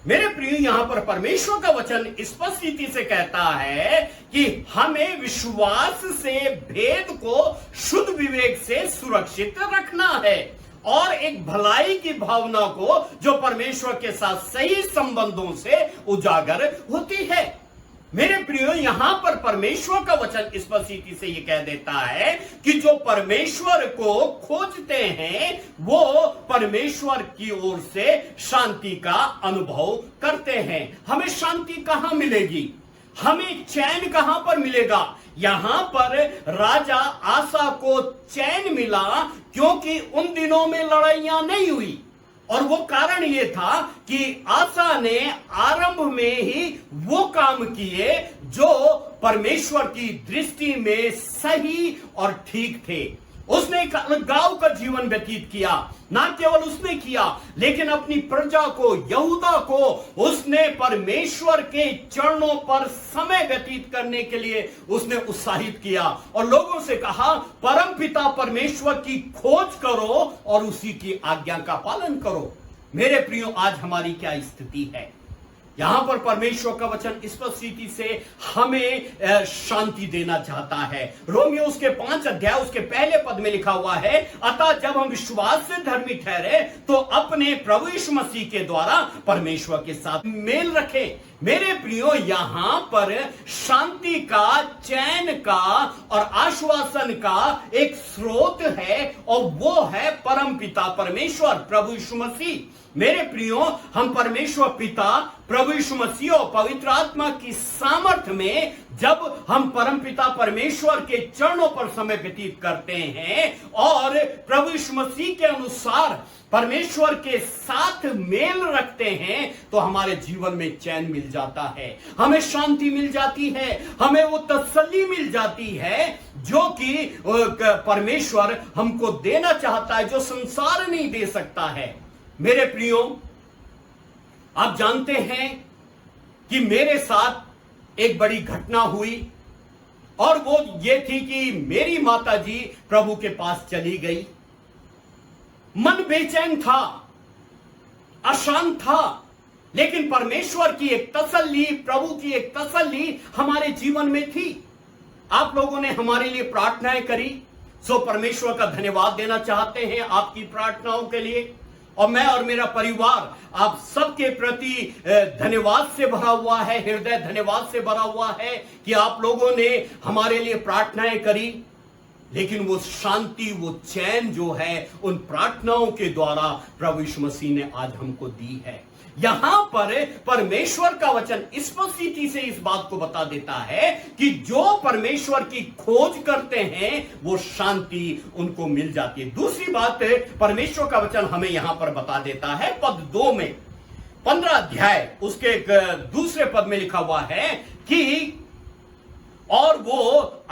मेरे प्रिय, यहां पर परमेश्वर का वचन स्पष्ट रीति से कहता है कि हमें विश्वास से भेद को शुद्ध विवेक से सुरक्षित रखना है और एक भलाई की भावना को जो परमेश्वर के साथ सही संबंधों से उजागर होती है। मेरे प्रियो, यहां पर परमेश्वर का वचन स्पष्ट रीति से यह कह देता है कि जो परमेश्वर को खोजते हैं वो परमेश्वर की ओर से शांति का अनुभव करते हैं। हमें शांति कहां मिलेगी? हमें चैन कहां पर मिलेगा? यहां पर राजा आसा को चैन मिला क्योंकि उन दिनों में लड़ाइयां नहीं हुई, और वो कारण ये था कि आसा ने आरंभ में ही वो काम किए जो परमेश्वर की दृष्टि में सही और ठीक थे। उसने एक अलगाव का जीवन व्यतीत किया। ना केवल उसने किया, लेकिन अपनी प्रजा को, यहूदा को उसने परमेश्वर के चरणों पर समय व्यतीत करने के लिए उसने उत्साहित किया और लोगों से कहा, परमपिता परमेश्वर की खोज करो और उसी की आज्ञा का पालन करो। मेरे प्रियो, आज हमारी क्या स्थिति है? यहां पर परमेश्वर का वचन स्पष्ट से हमें शांति देना चाहता है। रोमियो उसके 5 अध्याय उसके पहले पद में लिखा हुआ है, अतः जब हम विश्वास से धर्मी ठहरे तो अपने प्रभु यीशु मसीह के द्वारा परमेश्वर के साथ मेल रखें। मेरे प्रियो, यहां पर शांति का, चैन का और आश्वासन का एक स्रोत है और वो है परम पिता परमेश्वर, प्रभु यीशु मसीह। मेरे प्रियो, हम परमेश्वर पिता, प्रभु यीशु मसीह और पवित्र आत्मा की सामर्थ्य में जब हम परमपिता परमेश्वर के चरणों पर समय व्यतीत करते हैं और प्रभु यीशु मसीह के अनुसार परमेश्वर के साथ मेल रखते हैं, तो हमारे जीवन में चैन मिल जाता है, हमें शांति मिल जाती है, हमें वो तसल्ली मिल जाती है जो कि परमेश्वर हमको देना चाहता है, जो संसार नहीं दे सकता है। मेरे प्रियो, आप जानते हैं कि मेरे साथ एक बड़ी घटना हुई और वो ये थी कि मेरी माता जी प्रभु के पास चली गई। मन बेचैन था, अशांत था, लेकिन परमेश्वर की एक तसल्ली, प्रभु की एक तसल्ली हमारे जीवन में थी। आप लोगों ने हमारे लिए प्रार्थनाएं करी, सो परमेश्वर का धन्यवाद देना चाहते हैं आपकी प्रार्थनाओं के लिए। और मैं और मेरा परिवार आप सबके प्रति धन्यवाद से भरा हुआ है, हृदय धन्यवाद से भरा हुआ है कि आप लोगों ने हमारे लिए प्रार्थनाएं करी। लेकिन वो शांति, वो चैन जो है उन प्रार्थनाओं के द्वारा प्रभु यीशु मसीह ने आज हमको दी है। यहां पर परमेश्वर का वचन स्पष्ट से इस बात को बता देता है कि जो परमेश्वर की खोज करते हैं वो शांति उनको मिल जाती है। दूसरी बात, परमेश्वर का वचन हमें यहां पर बता देता है, पद 2 में 15 अध्याय उसके दूसरे पद में लिखा हुआ है कि और वो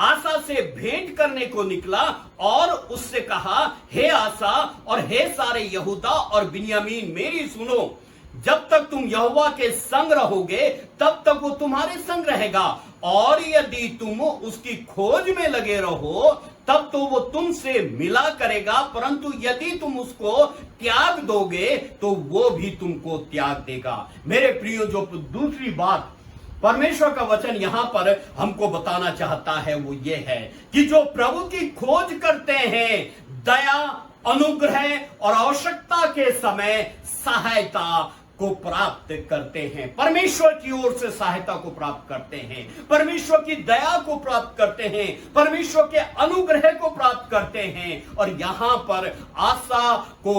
आसा से भेंट करने को निकला और उससे कहा, हे आसा और हे सारे यहूदा और बिन्यामीन, मेरी सुनो, जब तक तुम यहोवा के संग रहोगे तब तक वो तुम्हारे संग रहेगा, और यदि तुम उसकी खोज में लगे रहो तब तो वो तुमसे मिला करेगा, परंतु यदि तुम उसको त्याग दोगे तो वो भी तुमको त्याग देगा। मेरे प्रियो, जो दूसरी बात परमेश्वर का वचन यहां पर हमको बताना चाहता है वो ये है कि जो प्रभु की खोज करते हैं, दया, अनुग्रह और आवश्यकता के समय सहायता को प्राप्त करते हैं, परमेश्वर की ओर से सहायता को प्राप्त करते हैं, परमेश्वर की दया को प्राप्त करते हैं, परमेश्वर के अनुग्रह को प्राप्त करते हैं। और यहां पर आशा को,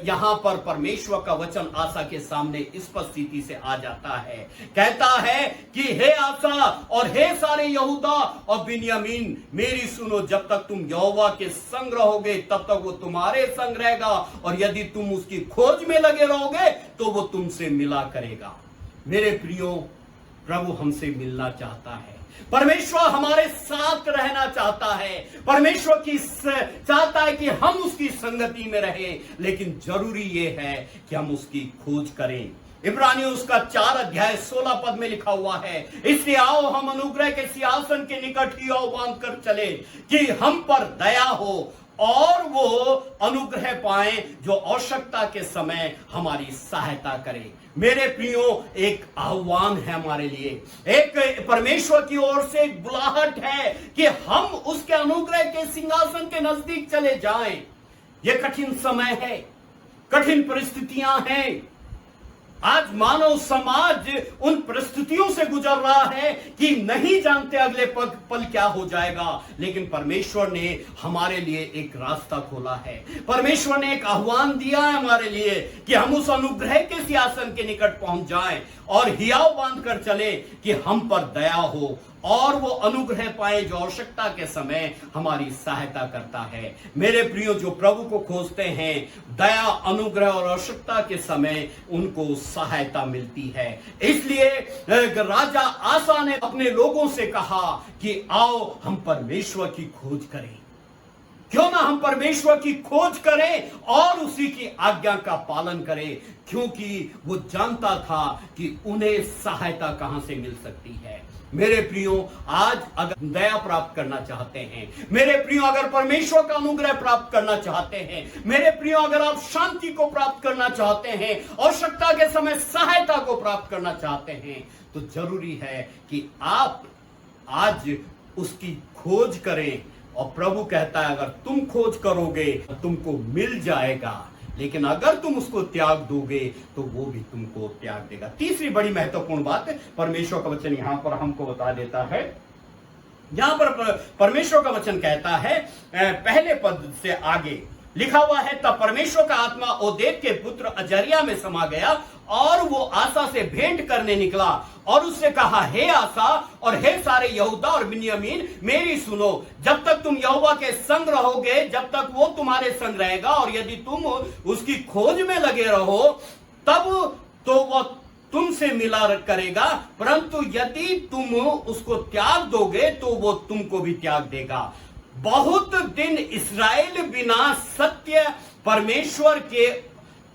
यहां पर परमेश्वर का वचन आशा के सामने स्पष्ट से आ जाता है। कहता है कि हे आशा और हे सारे यहूदा और बिन्यामीन, मेरी सुनो, जब तक तुम यहोवा के संग रहोगे तब तक वो तुम्हारे संग रहेगा, और यदि तुम उसकी खोज में लगे रहोगे तो वो तुमसे मिला करेगा। मेरे प्रियो, प्रभु हमसे मिलना चाहता है, परमेश्वर हमारे साथ रहना चाहता है, परमेश्वर की चाहता है कि हम उसकी संगति में रहें, लेकिन जरूरी यह है कि हम उसकी खोज करें। इब्रानियों उसका 4 अध्याय 16 पद में लिखा हुआ है, इसलिए आओ हम अनुग्रह के सिंहासन के निकट ही बांध कर चले कि हम पर दया हो और वो अनुग्रह पाए जो आवश्यकता के समय हमारी सहायता करे। मेरे प्रियो, एक आह्वान है हमारे लिए, एक परमेश्वर की ओर से एक बुलाहट है कि हम उसके अनुग्रह के सिंहासन के नजदीक चले जाएं। ये कठिन समय है, कठिन परिस्थितियां हैं। आज मानव समाज उन परिस्थितियों से गुजर रहा है कि नहीं जानते अगले पल क्या हो जाएगा, लेकिन परमेश्वर ने हमारे लिए एक रास्ता खोला है। परमेश्वर ने एक आह्वान दिया है हमारे लिए कि हम उस अनुग्रह के सिंहासन के निकट पहुंच जाएं और हियाव बांध कर चले कि हम पर दया हो और वो अनुग्रह पाए जो आवश्यकता के समय हमारी सहायता करता है। मेरे प्रियो, जो प्रभु को खोजते हैं, दया, अनुग्रह और आवश्यकता के समय उनको सहायता मिलती है। इसलिए राजा आसा ने अपने लोगों से कहा कि आओ हम परमेश्वर की खोज करें। क्यों ना हम परमेश्वर की खोज करें और उसी की आज्ञा का पालन करें, क्योंकि वो जानता था कि उन्हें सहायता कहां से मिल सकती है। मेरे प्रियो, आज अगर दया प्राप्त करना चाहते हैं, मेरे प्रियो अगर परमेश्वर का अनुग्रह प्राप्त करना चाहते हैं, मेरे प्रियो अगर आप शांति को प्राप्त करना चाहते हैं, आवश्यकता के समय सहायता को प्राप्त करना चाहते हैं, तो जरूरी है कि आप आज उसकी खोज करें। और प्रभु कहता है अगर तुम खोज करोगे तो तुमको मिल जाएगा, लेकिन अगर तुम उसको त्याग दोगे तो वो भी तुमको त्याग देगा। तीसरी बड़ी महत्वपूर्ण बात परमेश्वर का वचन यहां पर हमको बता देता है। यहां पर परमेश्वर का वचन कहता है, पहले पद से आगे लिखा हुआ है, तब परमेश्वर का आत्मा ओदेद के पुत्र अजरिया में समा गया और वो आसा से भेंट करने निकला और उससे कहा, हे आसा और हे सारे यहूदा और बिन्यामीन, मेरी सुनो। जब तक तुम यहोवा के संग रहोगे, जब तक वो तुम्हारे संग रहेगा, और यदि तुम उसकी खोज में लगे रहो तब तो वो तुमसे मिला करेगा, परंतु यदि तुम उसको त्याग दोगे तो वो तुमको भी त्याग देगा। बहुत दिन इस्राएल बिना सत्य परमेश्वर के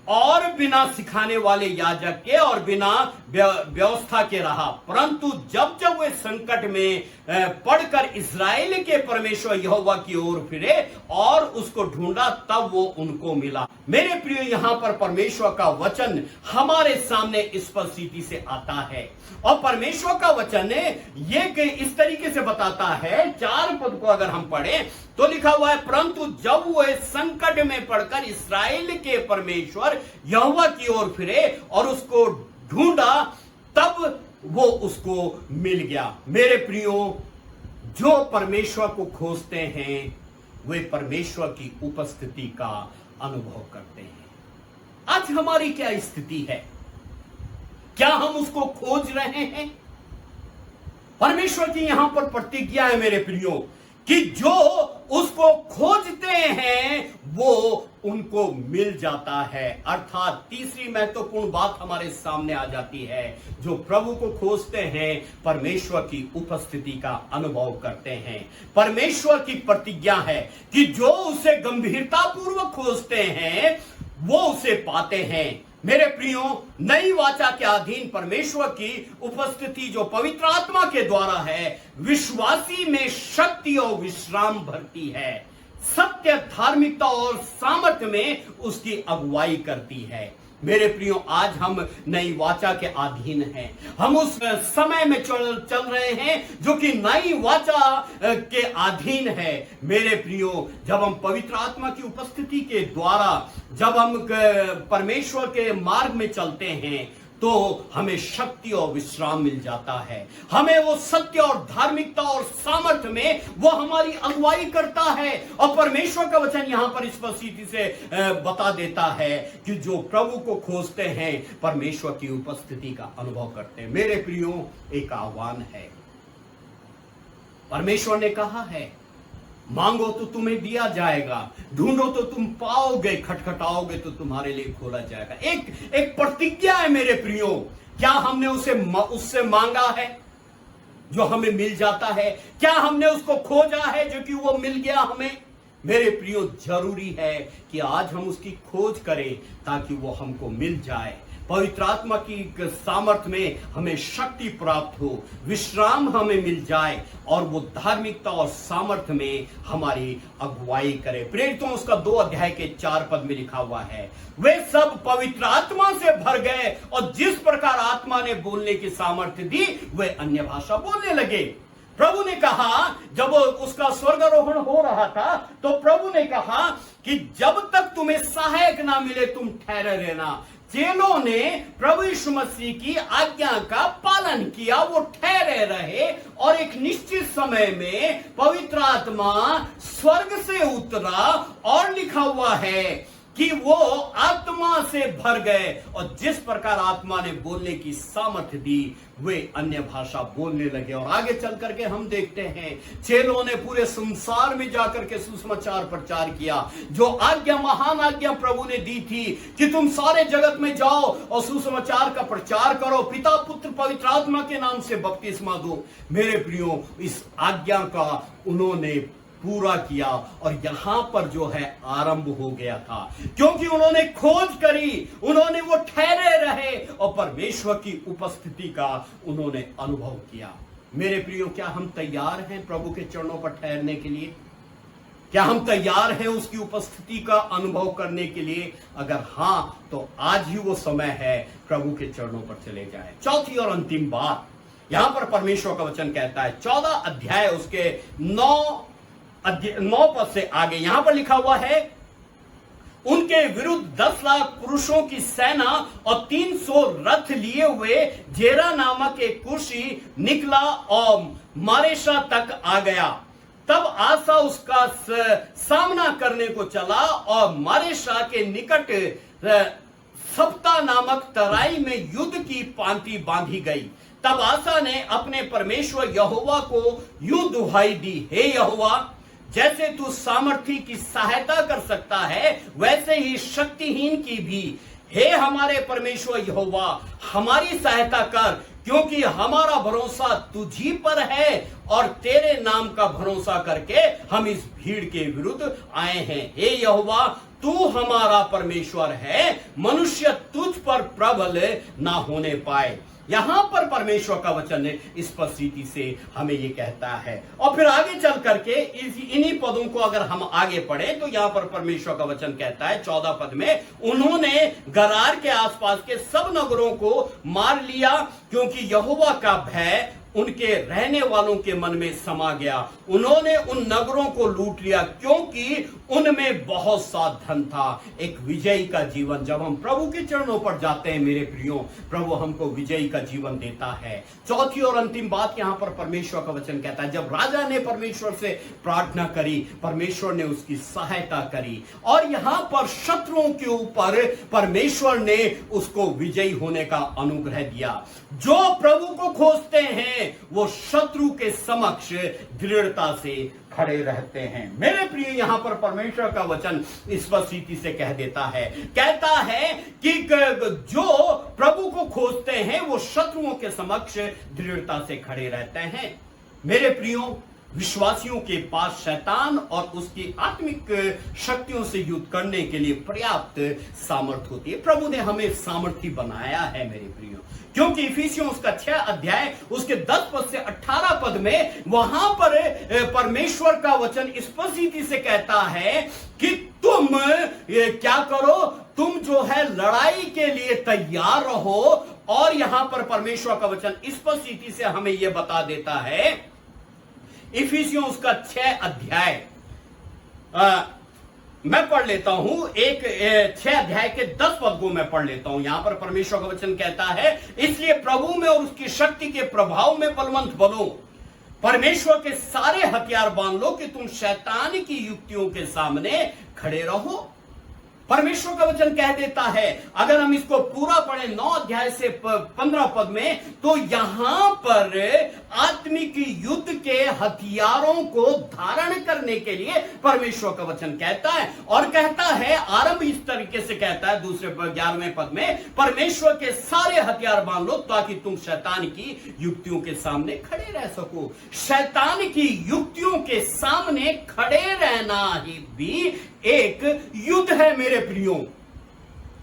और बिना सिखाने वाले याजक के और बिना व्यवस्था के रहा, परंतु जब जब वे संकट में पड़कर इस्राएल के परमेश्वर यहोवा की ओर फिरे और उसको ढूंढा, तब वो उनको मिला। मेरे प्रिय, यहां पर परमेश्वर का वचन हमारे सामने स्पष्ट से आता है और परमेश्वर का वचन ये इस तरीके से बताता है। 4 पद को अगर हम पढ़ें तो लिखा हुआ है, परंतु जब वे संकट में पड़कर इस्राएल के परमेश्वर यहोवा की ओर फिरे और उसको ढूंढा, तब वो उसको मिल गया। मेरे प्रियो, जो परमेश्वर को खोजते हैं वे परमेश्वर की उपस्थिति का अनुभव करते हैं। आज हमारी क्या स्थिति है? क्या हम उसको खोज रहे हैं? परमेश्वर की यहां पर प्रतिज्ञा है मेरे प्रियो कि जो उसको खोजते हैं वो उनको मिल जाता है। अर्थात तीसरी महत्वपूर्ण बात हमारे सामने आ जाती है, जो प्रभु को खोजते हैं परमेश्वर की उपस्थिति का अनुभव करते हैं। परमेश्वर की प्रतिज्ञा है कि जो उसे गंभीरता पूर्वक खोजते हैं वो उसे पाते हैं। मेरे प्रियो, नई वाचा के अधीन परमेश्वर की उपस्थिति जो पवित्र आत्मा के द्वारा है, विश्वासी में शक्ति और विश्राम भरती है, सत्य, धार्मिकता और सामर्थ्य में उसकी अगुवाई करती है। मेरे प्रियो, आज हम नई वाचा के अधीन हैं। हम उस समय में चल रहे हैं जो कि नई वाचा के अधीन है। मेरे प्रियो, जब हम पवित्र आत्मा की उपस्थिति के द्वारा जब हम परमेश्वर के मार्ग में चलते हैं तो हमें शक्ति और विश्राम मिल जाता है। हमें वो सत्य और धार्मिकता और सामर्थ्य में वो हमारी अगुवाई करता है। और परमेश्वर का वचन यहां पर स्पष्ट से बता देता है कि जो प्रभु को खोजते हैं परमेश्वर की उपस्थिति का अनुभव करते हैं। मेरे प्रियो, एक आह्वान है। परमेश्वर ने कहा है, मांगो तो तुम्हें दिया जाएगा, ढूंढो तो तुम पाओगे, खटखटाओगे तो तुम्हारे लिए खोला जाएगा। एक प्रतिज्ञा है मेरे प्रियो। क्या हमने उससे मांगा है जो हमें मिल जाता है? क्या हमने उसको खोजा है जो कि वो मिल गया हमें? मेरे प्रियो, जरूरी है कि आज हम उसकी खोज करें ताकि वो हमको मिल जाए। पवित्र आत्मा की सामर्थ्य में हमें शक्ति प्राप्त हो, विश्राम हमें मिल जाए और वो धार्मिकता और सामर्थ्य में हमारी अगुवाई करे। प्रेरितों उसका 2 अध्याय के 4 पद में लिखा हुआ है, वे सब पवित्र आत्मा से भर गए और जिस प्रकार आत्मा ने बोलने की सामर्थ्य दी वे अन्य भाषा बोलने लगे। प्रभु ने कहा, जब उसका स्वर्गारोहण हो रहा था तो प्रभु ने कहा कि जब तक तुम्हें सहायक ना मिले तुम ठहरे रहना। चेलों ने प्रभु यीशु मसीह की आज्ञा का पालन किया, वो ठहरे रहे और एक निश्चित समय में पवित्र आत्मा स्वर्ग से उतरा और लिखा हुआ है कि वो आत्मा से भर गए और जिस प्रकार आत्मा ने बोलने की सामर्थ्य दी वे अन्य भाषा बोलने लगे। और आगे चल करके हम देखते हैं चेलों ने पूरे संसार में जाकर के सुसमाचार प्रचार किया। जो आज्ञा, महान आज्ञा प्रभु ने दी थी कि तुम सारे जगत में जाओ और सुसमाचार का प्रचार करो, पिता, पुत्र, पवित्र आत्मा के नाम से बपतिस्मा दो। मेरे प्रियो, इस आज्ञा का उन्होंने पूरा किया और यहां पर जो है आरंभ हो गया था, क्योंकि उन्होंने खोज करी, उन्होंने वो ठहरे रहे और परमेश्वर की उपस्थिति का उन्होंने अनुभव किया। मेरे प्रियो, क्या हम तैयार हैं प्रभु के चरणों पर ठहरने के लिए? क्या हम तैयार हैं उसकी उपस्थिति का अनुभव करने के लिए? अगर हां, तो आज ही वो समय है प्रभु के चरणों पर चले जाए। चौथी और अंतिम बात यहां पर परमेश्वर का वचन कहता है, 14 अध्याय उसके 9 पद से आगे यहां पर लिखा हुआ है, उनके विरुद्ध 10 लाख पुरुषों की सेना और 300 रथ लिए हुए जेरा नामक एक कुर्सी निकला और मारेशा तक आ गया। तब आसा उसका सामना करने को चला और मारेशा के निकट सप्ता नामक तराई में युद्ध की पांति बांधी गई। तब आसा ने अपने परमेश्वर यहोवा को यूं दुहाई दी, हे यहोवा, जैसे तू सामर्थी की सहायता कर सकता है वैसे ही शक्तिहीन की भी, हे हमारे परमेश्वर यहोवा, हमारी सहायता कर, क्योंकि हमारा भरोसा तुझी पर है और तेरे नाम का भरोसा करके हम इस भीड़ के विरुद्ध आए हैं। हे यहोवा, तू हमारा परमेश्वर है, मनुष्य तुझ पर प्रबल ना होने पाए। यहां पर परमेश्वर का वचन स्पष्ट रीति से हमें ये कहता है। और फिर आगे चल करके इन्हीं पदों को अगर हम आगे पढ़े तो यहां पर परमेश्वर का वचन कहता है 14 पद में, उन्होंने गरार के आसपास के सब नगरों को मार लिया, क्योंकि यहोवा का भय उनके रहने वालों के मन में समा गया। उन्होंने उन नगरों को लूट लिया, क्योंकि उनमें बहुत सा धन था। एक विजयी का जीवन, जब हम प्रभु के चरणों पर जाते हैं मेरे प्रियो, प्रभु हमको विजयी का जीवन देता है। चौथी और अंतिम बात यहां पर परमेश्वर का वचन कहता है, जब राजा ने परमेश्वर से प्रार्थना करी, परमेश्वर ने उसकी सहायता करी और यहां पर शत्रुओं के ऊपर परमेश्वर ने उसको विजयी होने का अनुग्रह दिया। जो प्रभु को खोजते हैं वो शत्रु के समक्ष दृढ़ता से खड़े रहते हैं। मेरे प्रिय, यहां पर परमेश्वर का वचन स्पष्ट रीति से कह देता है, कहता है कि जो प्रभु को खोजते हैं वो शत्रुओं के समक्ष दृढ़ता से खड़े रहते हैं। मेरे प्रियो, विश्वासियों के पास शैतान और उसकी आत्मिक शक्तियों से युद्ध करने के लिए पर्याप्त सामर्थ्य होती है। प्रभु ने हमें सामर्थ्य बनाया है मेरे प्रियो, क्योंकि इफिसियों उसका 6 अध्याय उसके 10 पद से 18 पद में वहां पर परमेश्वर का वचन स्पष्ट रीति से कहता है कि तुम क्या करो, तुम जो है लड़ाई के लिए तैयार रहो। और यहां पर परमेश्वर का वचन स्पष्ट रीति से हमें यह बता देता है, इफिसियों उसका 6 अध्याय मैं पढ़ लेता हूं, 6 अध्याय के 10 पद को मैं पढ़ लेता हूं। यहां पर परमेश्वर का वचन कहता है, इसलिए प्रभु में और उसकी शक्ति के प्रभाव में बलवंत बनो, परमेश्वर के सारे हथियार बांध लो कि तुम शैतान की युक्तियों के सामने खड़े रहो। परमेश्वर का वचन कह देता है, अगर हम इसको पूरा पढ़ें 9 अध्याय से 15 पद में, तो यहां पर आत्मिक युद्ध के हथियारों को धारण करने के लिए परमेश्वर का वचन कहता है। और कहता है, आरंभ इस तरीके से कहता है दूसरे 11वें पद में, परमेश्वर के सारे हथियार बांध लो ताकि तुम शैतान की युक्तियों के सामने खड़े रह सको। शैतान की युक्तियों के सामने खड़े रहना ही भी एक युद्ध है मेरे प्रियो।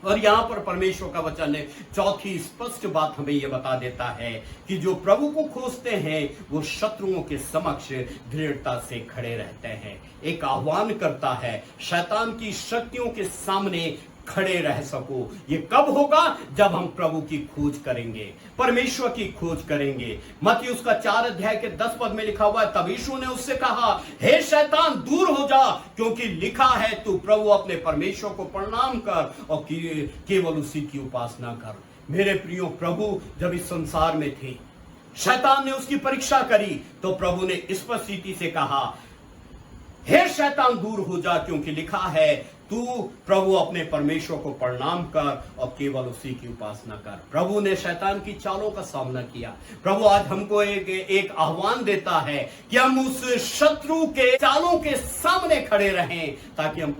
और यहां पर परमेश्वर का वचन ने चौथी स्पष्ट बात हमें यह बता देता है कि जो प्रभु को खोजते हैं वो शत्रुओं के समक्ष दृढ़ता से खड़े रहते हैं। एक आह्वान करता है, शैतान की शक्तियों के सामने खड़े रह सको। ये कब होगा? जब हम प्रभु की खोज करेंगे, परमेश्वर की खोज करेंगे। मत्ती उसका 4 अध्याय के 10 पद में लिखा हुआ है, तब यीशु ने उससे कहा, हे शैतान दूर हो जा, क्योंकि लिखा है तू प्रभु अपने परमेश्वर को प्रणाम कर और केवल उसी की उपासना कर। मेरे प्रियो, प्रभु जब इस संसार में थे, शैतान ने उसकी परीक्षा करी तो प्रभु ने स्पष्ट रीति से कहा, हे शैतान दूर हो जा, क्योंकि लिखा है तू प्रभु अपने परमेश्वर को प्रणाम कर और केवल उसी की उपासना कर। प्रभु ने शैतान की चालों का सामना किया। प्रभु आज हमको एक आह्वान देता है कि हम उस शत्रु के चालों के सामने खड़े रहें ताकि हम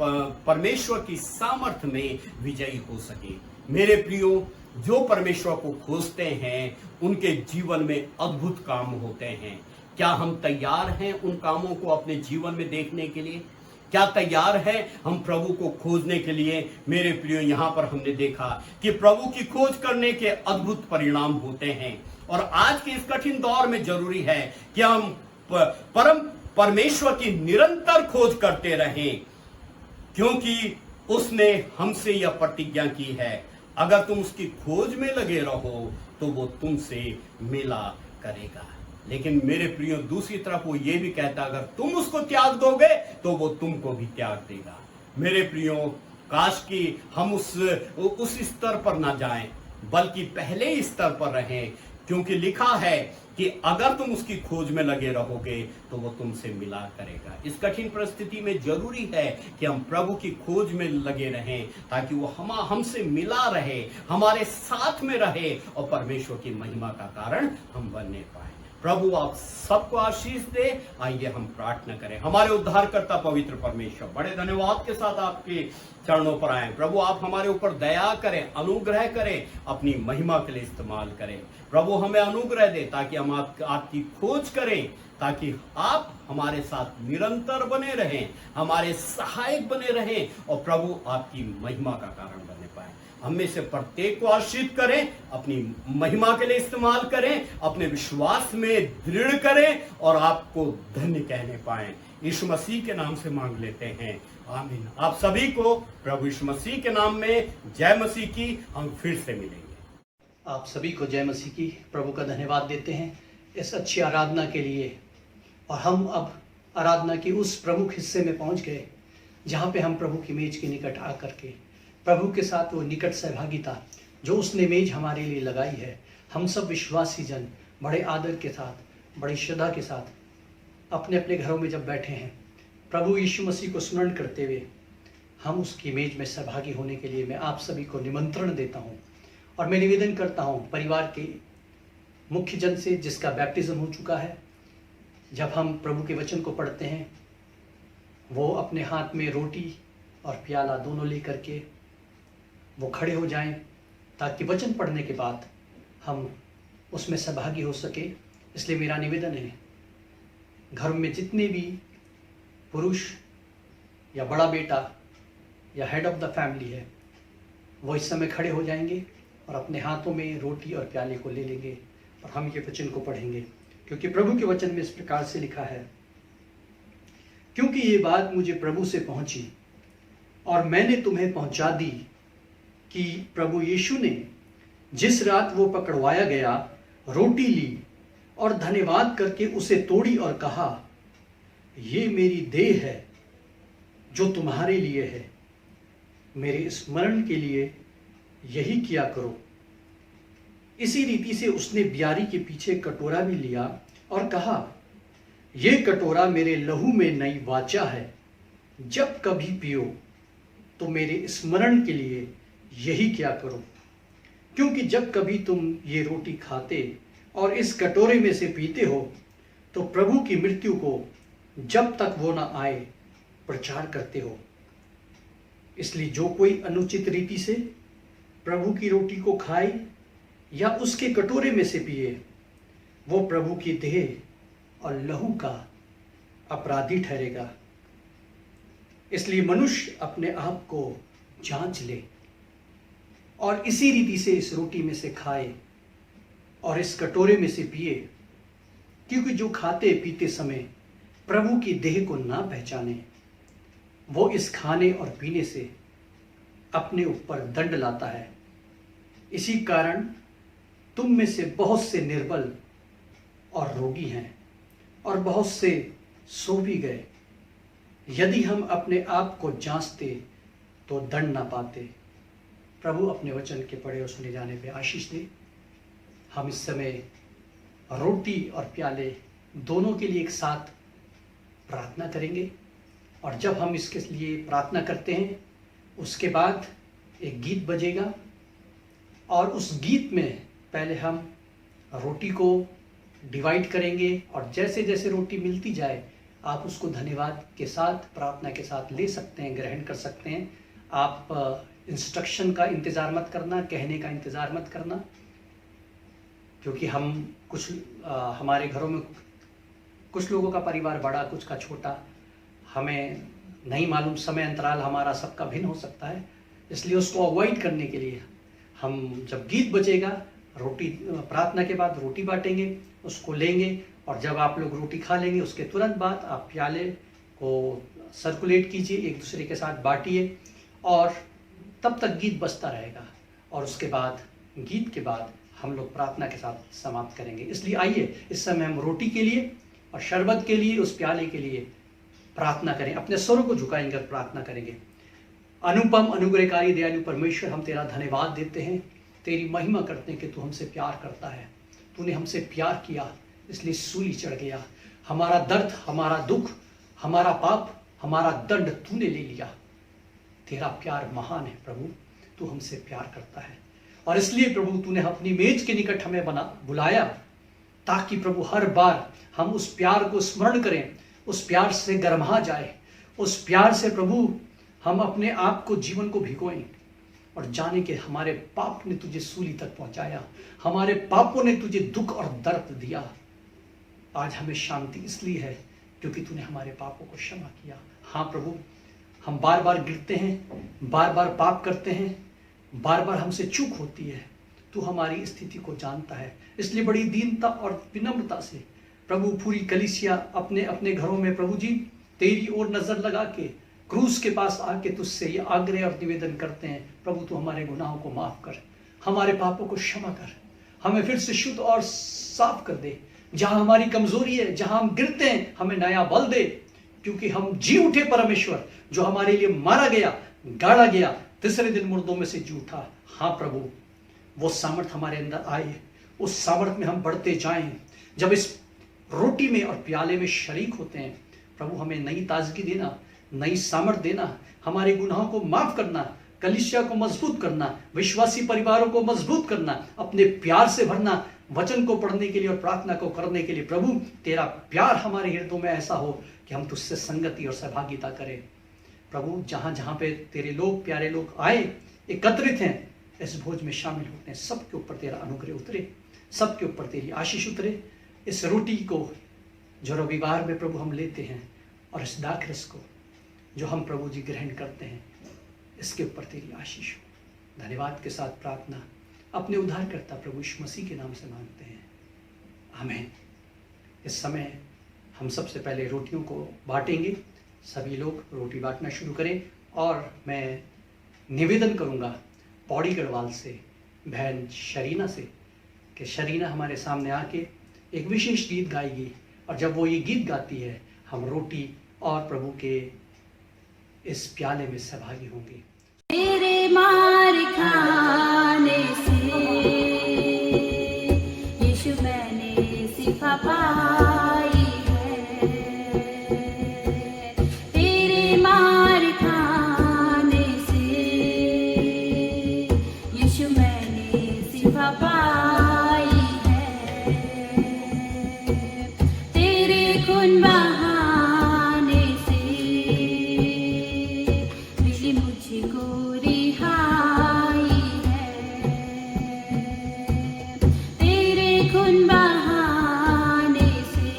परमेश्वर की सामर्थ्य में विजयी हो सके। मेरे प्रियो, जो परमेश्वर को खोजते हैं उनके जीवन में अद्भुत काम होते हैं। क्या हम तैयार हैं उन कामों को अपने जीवन में देखने के लिए? क्या तैयार है हम प्रभु को खोजने के लिए? मेरे प्रियो, यहां पर हमने देखा कि प्रभु की खोज करने के अद्भुत परिणाम होते हैं। और आज के इस कठिन दौर में जरूरी है कि हम परमेश्वर की निरंतर खोज करते रहें, क्योंकि उसने हमसे यह प्रतिज्ञा की है, अगर तुम उसकी खोज में लगे रहो तो वो तुमसे मिला करेगा। लेकिन मेरे प्रियो, दूसरी तरफ वो ये भी कहता, अगर तुम उसको त्याग दोगे तो वो तुमको भी त्याग देगा। मेरे प्रियो, काश कि हम उस स्तर पर ना जाएं, बल्कि पहले स्तर पर रहें, क्योंकि लिखा है कि अगर तुम उसकी खोज में लगे रहोगे तो वो तुमसे मिला करेगा। इस कठिन परिस्थिति में जरूरी है कि हम प्रभु की खोज में लगे रहें, ताकि वो हमसे मिला रहे, हमारे साथ में रहे और परमेश्वर की महिमा का कारण हम बनने पाए। प्रभु आप सबको आशीष दे। आइए हम प्रार्थना करें। हमारे उद्धारकर्ता पवित्र परमेश्वर, बड़े धन्यवाद के साथ आपके चरणों पर आए। प्रभु आप हमारे ऊपर दया करें, अनुग्रह करें, अपनी महिमा के लिए इस्तेमाल करें। प्रभु हमें अनुग्रह दे ताकि हम आपकी खोज करें, ताकि आप हमारे साथ निरंतर बने रहें, हमारे सहायक बने रहें और प्रभु आपकी महिमा का कारण बने पाए। हम में से प्रत्येक को आशीष करें, अपनी महिमा के लिए इस्तेमाल करें, अपने विश्वास में दृढ़ करें और आपको धन्य कहने पाए। यीशु मसीह के नाम से मांग लेते हैं, आमीन। आप सभी को प्रभु यीशु मसीह के नाम में जय मसीह की। हम फिर से मिलेंगे। आप सभी को जय मसीह की। प्रभु का धन्यवाद देते हैं इस अच्छी आराधना के लिए। और हम अब आराधना की उस प्रमुख हिस्से में पहुंच गए जहां पे हम प्रभु की मेज के निकट आकर के प्रभु के साथ वो निकट सहभागिता जो उसने मेज हमारे लिए लगाई है, हम सब विश्वासी जन बड़े आदर के साथ, बड़ी श्रद्धा के साथ अपने अपने घरों में जब बैठे हैं, प्रभु यीशु मसीह को स्मरण करते हुए हम उसकी मेज में सहभागी होने के लिए मैं आप सभी को निमंत्रण देता हूँ। और मैं निवेदन करता हूँ परिवार के मुख्य जन से जिसका बैप्टिज्म हो चुका है, जब हम प्रभु के वचन को पढ़ते हैं वो अपने हाथ में रोटी और प्याला दोनों लेकर के वो खड़े हो जाएं, ताकि वचन पढ़ने के बाद हम उसमें सहभागी हो सके। इसलिए मेरा निवेदन है, घर में जितने भी पुरुष या बड़ा बेटा या हेड ऑफ द फैमिली है, वो इस समय खड़े हो जाएंगे और अपने हाथों में रोटी और प्याले को ले लेंगे और हम ये वचन को पढ़ेंगे। क्योंकि प्रभु के वचन में इस प्रकार से लिखा है, क्योंकि ये बात मुझे प्रभु से पहुंची और मैंने तुम्हें पहुंचा दी कि प्रभु यीशु ने जिस रात वो पकड़वाया गया रोटी ली और धन्यवाद करके उसे तोड़ी और कहा, ये मेरी देह है जो तुम्हारे लिए है, मेरे स्मरण के लिए यही किया करो। इसी रीति से उसने ब्यारी के पीछे कटोरा भी लिया और कहा, ये कटोरा मेरे लहू में नई वाचा है, जब कभी पियो तो मेरे स्मरण के लिए यही क्या करो। क्योंकि जब कभी तुम ये रोटी खाते और इस कटोरे में से पीते हो तो प्रभु की मृत्यु को जब तक वो ना आए प्रचार करते हो। इसलिए जो कोई अनुचित रीति से प्रभु की रोटी को खाए या उसके कटोरे में से पिए, वो प्रभु की देह और लहू का अपराधी ठहरेगा। इसलिए मनुष्य अपने आप को जांच ले और इसी रीति से इस रोटी में से खाए और इस कटोरे में से पिए। क्योंकि जो खाते पीते समय प्रभु की देह को ना पहचाने, वो इस खाने और पीने से अपने ऊपर दंड लाता है। इसी कारण तुम में से बहुत से निर्बल और रोगी हैं और बहुत से सो भी गए। यदि हम अपने आप को जांचते तो दंड ना पाते। प्रभु अपने वचन के पढ़े और सुने जाने पे आशीष दे। हम इस समय रोटी और प्याले दोनों के लिए एक साथ प्रार्थना करेंगे। और जब हम इसके लिए प्रार्थना करते हैं, उसके बाद एक गीत बजेगा और उस गीत में पहले हम रोटी को डिवाइड करेंगे और जैसे जैसे रोटी मिलती जाए आप उसको धन्यवाद के साथ, प्रार्थना के साथ ले सकते हैं, ग्रहण कर सकते हैं। आप इंस्ट्रक्शन का इंतज़ार मत करना, कहने का इंतज़ार मत करना, क्योंकि हम कुछ हमारे घरों में कुछ लोगों का परिवार बड़ा, कुछ का छोटा, हमें नहीं मालूम, समय अंतराल हमारा सबका भिन्न हो सकता है। इसलिए उसको अवॉइड करने के लिए हम जब गीत बजेगा, रोटी प्रार्थना के बाद रोटी बांटेंगे, उसको लेंगे, और जब आप लोग रोटी खा लेंगे उसके तुरंत बाद आप प्याले को सर्कुलेट कीजिए, एक दूसरे के साथ बांटिए, और तब तक गीत बजता रहेगा, और उसके बाद गीत के बाद हम लोग प्रार्थना के साथ समाप्त करेंगे। इसलिए आइए इस समय हम रोटी के लिए और शरबत के लिए, उस प्याले के लिए प्रार्थना करें, अपने स्वरों को झुकाएंगे और प्रार्थना करेंगे। अनुपम अनुग्रहकारी दयालु परमेश्वर, हम तेरा धन्यवाद देते हैं, तेरी महिमा करते हैं कि तू हमसे प्यार करता है। तूने हमसे प्यार किया, इसलिए सूली चढ़ गया। हमारा दर्द, हमारा दुख, हमारा पाप, हमारा दंड तूने ले लिया। तेरा प्यार महान है प्रभु, तू हमसे प्यार करता है, और इसलिए प्रभु तूने अपनी मेज के निकट हमें बुलाया, ताकि प्रभु हर बार हम उस प्यार को स्मरण करें, उस प्यार से गर्मा जाए, उस प्यार से प्रभु हम अपने आप को, जीवन को भिगोएं, और जाने कि हमारे पाप ने तुझे सूली तक पहुंचाया, हमारे पापों ने तुझे दुख और दर्द दिया। आज हमें शांति इसलिए है क्योंकि तूने हमारे पापों को क्षमा किया। हाँ प्रभु, हम बार बार गिरते हैं, बार बार पाप करते हैं, बार बार हमसे चूक होती है। तू हमारी स्थिति को जानता है, इसलिए बड़ी दीनता और विनम्रता से प्रभु पूरी कलीसिया अपने अपने घरों में प्रभु जी तेरी ओर नजर लगा के क्रूस के पास आके तुझसे ये आग्रह और निवेदन करते हैं, प्रभु तू हमारे गुनाहों को माफ कर, हमारे पापों को क्षमा कर, हमें फिर से शुद्ध और साफ कर दे। जहां हमारी कमजोरी है, जहां हम गिरते हैं, हमें नया बल दे, क्योंकि हम जी उठे परमेश्वर, जो हमारे लिए मारा गया, गाड़ा गया, तीसरे दिन मुर्दों में से जी उठा। हाँ प्रभु, वो सामर्थ हमारे अंदर आए, उस सामर्थ में हम बढ़ते जाएं। जब इस रोटी में और प्याले में शरीक होते हैं, प्रभु हमें नई ताजगी देना, नई सामर्थ देना, हमारे गुनाहों को माफ करना, कलीसिया को मजबूत करना, विश्वासी परिवारों को मजबूत करना, अपने प्यार से भरना, वचन को पढ़ने के लिए और प्रार्थना को करने के लिए। प्रभु तेरा प्यार हमारे हृदयों में ऐसा हो कि हम तुझसे संगति और सहभागिता करें। प्रभु जहां जहां पे तेरे लोग, प्यारे लोग आए, एकत्रित हैं, इस भोज में शामिल होते हैं, सबके ऊपर तेरा अनुग्रह उतरे, सबके ऊपर तेरी आशीष उतरे। इस रोटी को जो रविवार में प्रभु हम लेते हैं, और इस दाखरस को जो हम प्रभु जी ग्रहण करते हैं, इसके ऊपर तेरी आशीष हो। धन्यवाद के साथ प्रार्थना अपने उद्धारकर्ता प्रभु यीशु मसीह के नाम से मांगते हैं, आमीन। इस समय हम सबसे पहले रोटियों को बांटेंगे। सभी लोग रोटी बांटना शुरू करें, और मैं निवेदन करूंगा पौड़ी गढ़वाल से बहन शरीना से कि शरीना हमारे सामने आके एक विशेष गीत गाएगी, और जब वो ये गीत गाती है, हम रोटी और प्रभु के इस प्याले में सहभागी होंगे। तेरे मार खाने से यीशु मैंने शिफा पाई है, तेरे मार खाने से यीशु मैंने शिफा पाई है, तेरे खून बहाने से मिली मुझको रिहाई है, तेरे खून बहाने से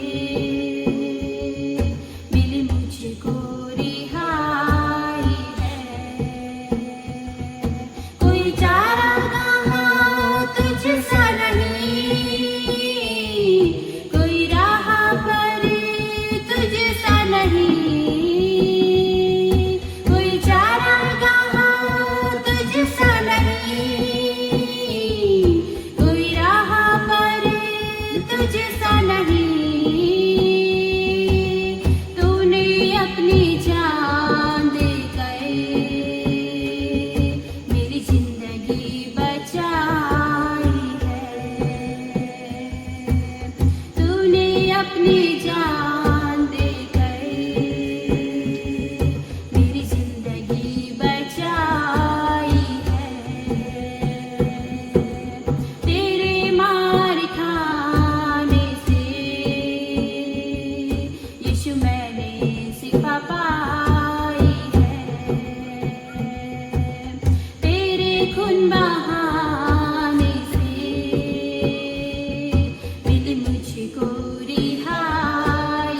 मिली मुझको रिहाई है। कोई चारागाह तुझसा नहीं, कोई राह पर तुझसा नहीं, कोई चारागाह तुझसा नहीं, कोई राह पर तुझसा नहीं। तूने अपनी जान दे गए मेरी जिंदगी बचाई है, तूने अपनी जान दे गए मेरी जिंदगी बचाई है, तेरे मार खाने से यीशु मैंने शिफा पाई है, तेरे खून बहाने से मिली मुझको रिहाई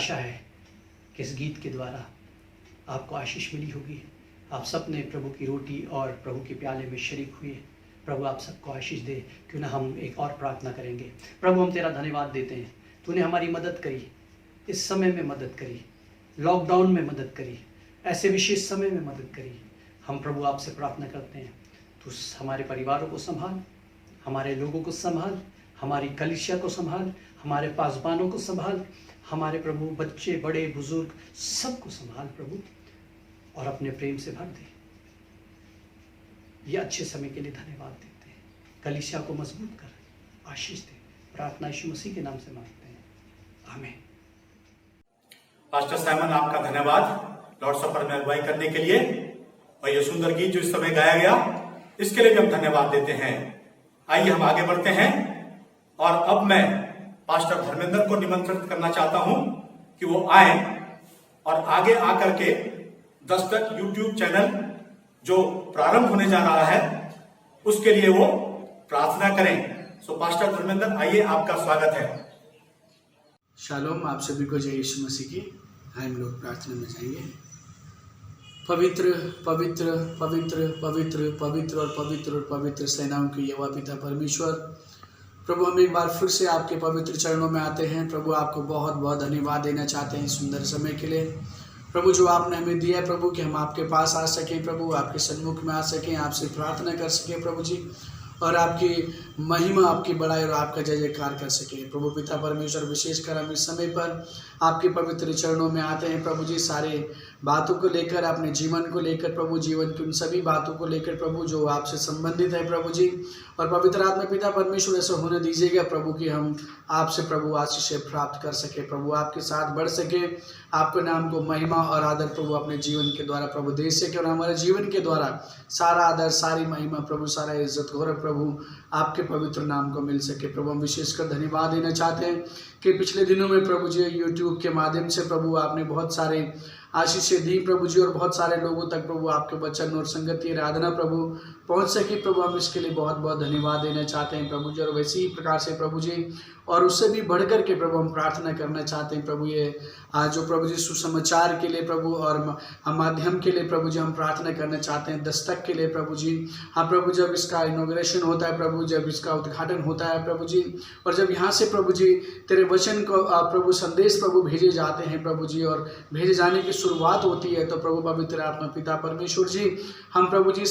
आशा है कि इस गीत के द्वारा आपको आशीष मिली होगी। आप सब ने प्रभु की रोटी और प्रभु के प्याले में शरीक हुए। प्रभु आप सबको आशीष दे। क्यों ना हम एक और प्रार्थना करेंगे। प्रभु हम तेरा धन्यवाद देते हैं, तूने हमारी मदद करी, इस समय में मदद करी, लॉकडाउन में मदद करी, ऐसे विशेष समय में मदद करी। हम प्रभु आपसे प्रार्थना करते हैं, तू हमारे परिवारों को संभाल, हमारे लोगों को संभाल, हमारी कलीसिया को संभाल, हमारे पासबानों को संभाल, हमारे प्रभु बच्चे बड़े बुजुर्ग सबको संभाल प्रभु, और अपने प्रेम से भर दे। ये अच्छे समय के लिए धन्यवाद देते हैं। कलीसिया को मजबूत कर, आशीष दे। प्रार्थना यीशु मसीह के नाम से मांगते हैं, आमीन। पास्टर साइमन, आपका धन्यवाद लॉर्ड सपर में अगुवाई करने के लिए, और ये सुंदर गीत जो इस समय गाया गया इसके लिए भी हम धन्यवाद देते हैं। आइए हम आगे बढ़ते हैं, और अब मैं पास्टर धर्मेंद्र को निमंत्रित करना चाहता हूं कि वो आए और आगे आकर के दस्तक यूट्यूब चैनल जो प्रारंभ होने जा रहा है उसके लिए वो प्रार्थना करें। सो पास्टर धर्मेंद्र, आइए, आपका स्वागत है। शालोम, आप सभी को जय यीशु मसीह की। हम लोग प्रार्थना में जाएंगे। पवित्र पवित्र पवित्र पवित्र पवित्र और पवित्र और पवित्र सेनाओं के यहोवा पिता परमेश्वर, प्रभु हम एक बार फिर से आपके पवित्र चरणों में आते हैं। प्रभु आपको बहुत बहुत धन्यवाद देना चाहते हैं सुंदर समय के लिए। प्रभु जो आपने हमें दिया है प्रभु, कि हम आपके पास आ सकें प्रभु, आपके सन्मुख में आ सकें, आपसे प्रार्थना कर सकें प्रभु जी, और आपकी महिमा, आपकी बड़ाई और आपका जय जयकार कर सके। प्रभु पिता परमेश्वर, विशेषकर हम इस समय पर आपके पवित्र चरणों में आते हैं प्रभु जी, सारे बातों को लेकर, अपने जीवन को लेकर प्रभु, जीवन की उन सभी बातों को लेकर प्रभु जो आपसे संबंधित है प्रभु जी। और पवित्र आत्मा पिता परमेश्वर ऐसा होने दीजिएगा प्रभु कि हम आपसे प्रभु आशीष प्राप्त कर सके प्रभु, आपके साथ बढ़ सके, आपके नाम को महिमा और आदर प्रभु अपने जीवन के द्वारा प्रभु दे सके, और हमारे जीवन के द्वारा सारा आदर, सारी महिमा प्रभु, सारा इज्जत गौरव प्रभु आपके पवित्र नाम को मिल सके। प्रभु हम विशेषकर धन्यवाद देना चाहते हैं कि पिछले दिनों में प्रभु जी यूट्यूब के माध्यम से प्रभु आपने बहुत सारे आशीषें दी प्रभु जी, और बहुत सारे लोगों तक प्रभु आपके वचन और संगति आराधना प्रभु पहुंच सके प्रभु। हम इसके लिए बहुत बहुत धन्यवाद देना चाहते हैं प्रभु जी, और वैसे ही प्रकार से प्रभु जी, और उससे भी बढ़कर के प्रभु हम प्रार्थना करना चाहते हैं प्रभु, ये आज जो प्रभु जी सुसमाचार के लिए प्रभु और माध्यम के लिए प्रभु जी हम प्रार्थना करना चाहते हैं, दस्तक के लिए प्रभु जी। हाँ प्रभु, जब इसका इनॉग्रेशन होता है प्रभु, जब इसका उद्घाटन होता है प्रभु जी, और जब यहाँ से प्रभु जी तेरे वचन को प्रभु संदेश प्रभु भेजे जाते हैं प्रभु जी, और भेजे जाने की शुरुआत होती है, तो प्रभु पवित्र आत्मा पिता परमेश्वर जी, हम प्रभु जी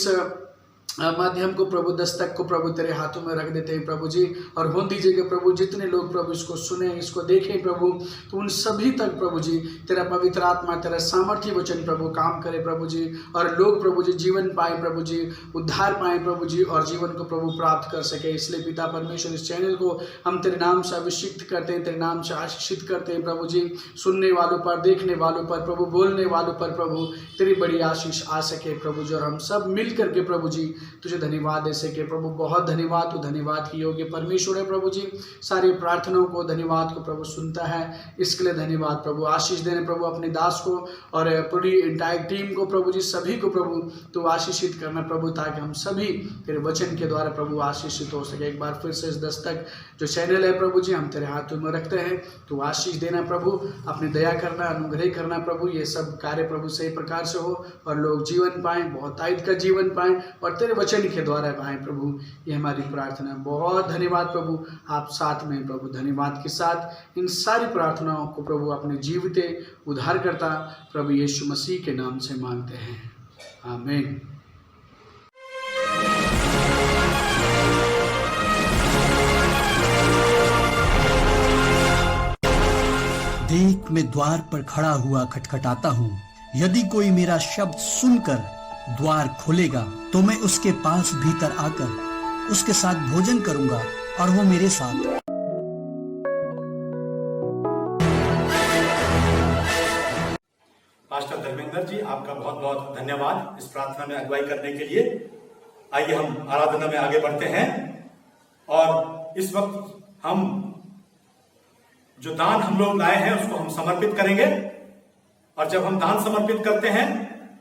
माध्यम को प्रभु, दस्तक को प्रभु तेरे हाथों में रख देते हैं प्रभु जी, और हो दीजिएगा प्रभु जितने लोग प्रभु इसको सुने, इसको देखें प्रभु, तो उन सभी तक प्रभु जी तेरा पवित्र आत्मा, तेरा सामर्थ्य वचन प्रभु काम करे प्रभु जी, और लोग प्रभु जी जीवन पाए प्रभु जी, उद्धार पाए प्रभु जी, और जीवन को प्रभु प्राप्त कर सके। इसलिए पिता परमेश्वर इस चैनल को हम तेरे नाम से अभिषिक्त करते हैं, तेरे नाम से आशीषित करते हैं प्रभु जी। सुनने वालों पर, देखने वालों पर प्रभु, बोलने वालों पर प्रभु तेरी बड़ी आशीष आ सके प्रभु जी, और हम सब मिल करके प्रभु जी तुझे धन्यवाद दे सके प्रभु। बहुत धन्यवाद, तू धन्यवाद की योग्य परमेश्वर है प्रभु जी। सारी प्रार्थनाओं को, धन्यवाद को प्रभु सुनता है, इसके लिए धन्यवाद प्रभु। आशीष देने प्रभु अपने दास को और पूरी इंटायर टीम को प्रभु जी, सभी को प्रभु तो आशीषित करना प्रभु, ताकि हम सभी तेरे वचन के द्वारा प्रभु आशीषित हो सके। एक बार फिर से इस दस्तक जो चैनल है प्रभु जी हम तेरे हाथों में रखते हैं, तो आशीष देना प्रभु, अपनी दया करना, अनुग्रह करना प्रभु, ये सब कार्य प्रभु सही प्रकार से हो, और लोग जीवन पाएं, बहुत आयत का जीवन पाएं, और तेरे वचन के द्वारा पाएं प्रभु। ये हमारी प्रार्थना। बहुत धन्यवाद प्रभु, आप साथ में प्रभु। धन्यवाद के साथ इन सारी प्रार्थनाओं को प्रभु अपने जीविते उद्धारकर्ता प्रभु यीशु मसीह के नाम से मांगते हैं, आमीन। देख, मैं द्वार पर खड़ा हुआ खटखटाता हूँ। यदि कोई मेरा शब्द सुनकर द्वार खोलेगा, तो मैं उसके पास भीतर आकर उसके साथ भोजन करूंगा और वो मेरे साथ। पास्टर धर्मेंद्र जी, आपका बहुत बहुत धन्यवाद इस प्रार्थना में अगुवाई करने के लिए। आइए हम आराधना में आगे बढ़ते हैं, और इस वक्त हम जो दान हम लोग लाए हैं उसको हम समर्पित करेंगे। और जब हम दान समर्पित करते हैं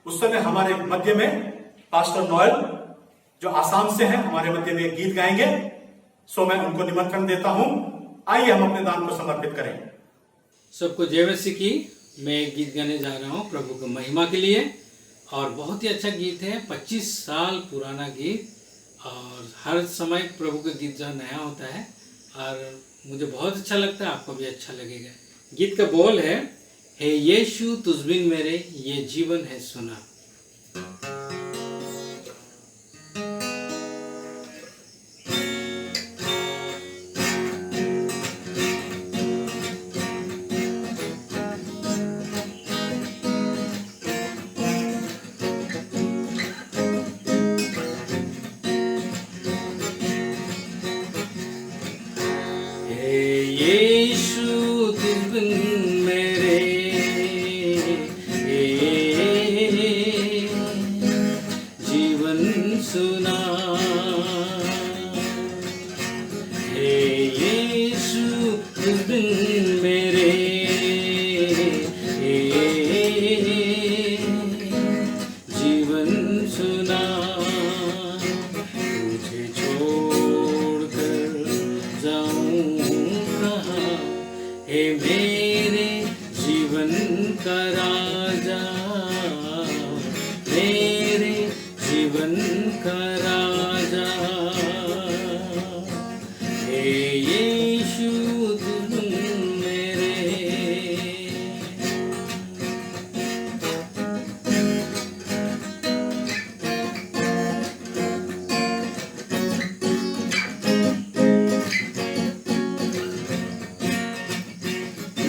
उस समय हमारे मध्य में पास्टर नोएल जो आसाम से हैं, हमारे मध्य में एक गीत गाएंगे। सो मैं उनको निमंत्रण देता हूं, आइए हम अपने दान को समर्पित करें। सबको जय मसीह की। मैं एक गीत गाने जा रहा हूँ प्रभु की महिमा के लिए, और बहुत ही अच्छा गीत है, 25 साल पुराना गीत, और हर समय प्रभु का गीत जो नया होता है और मुझे बहुत अच्छा लगता है, आपको भी अच्छा लगेगा। गीत का बोल है, हे यीशु तुझ बिन मेरे ये जीवन है सुना।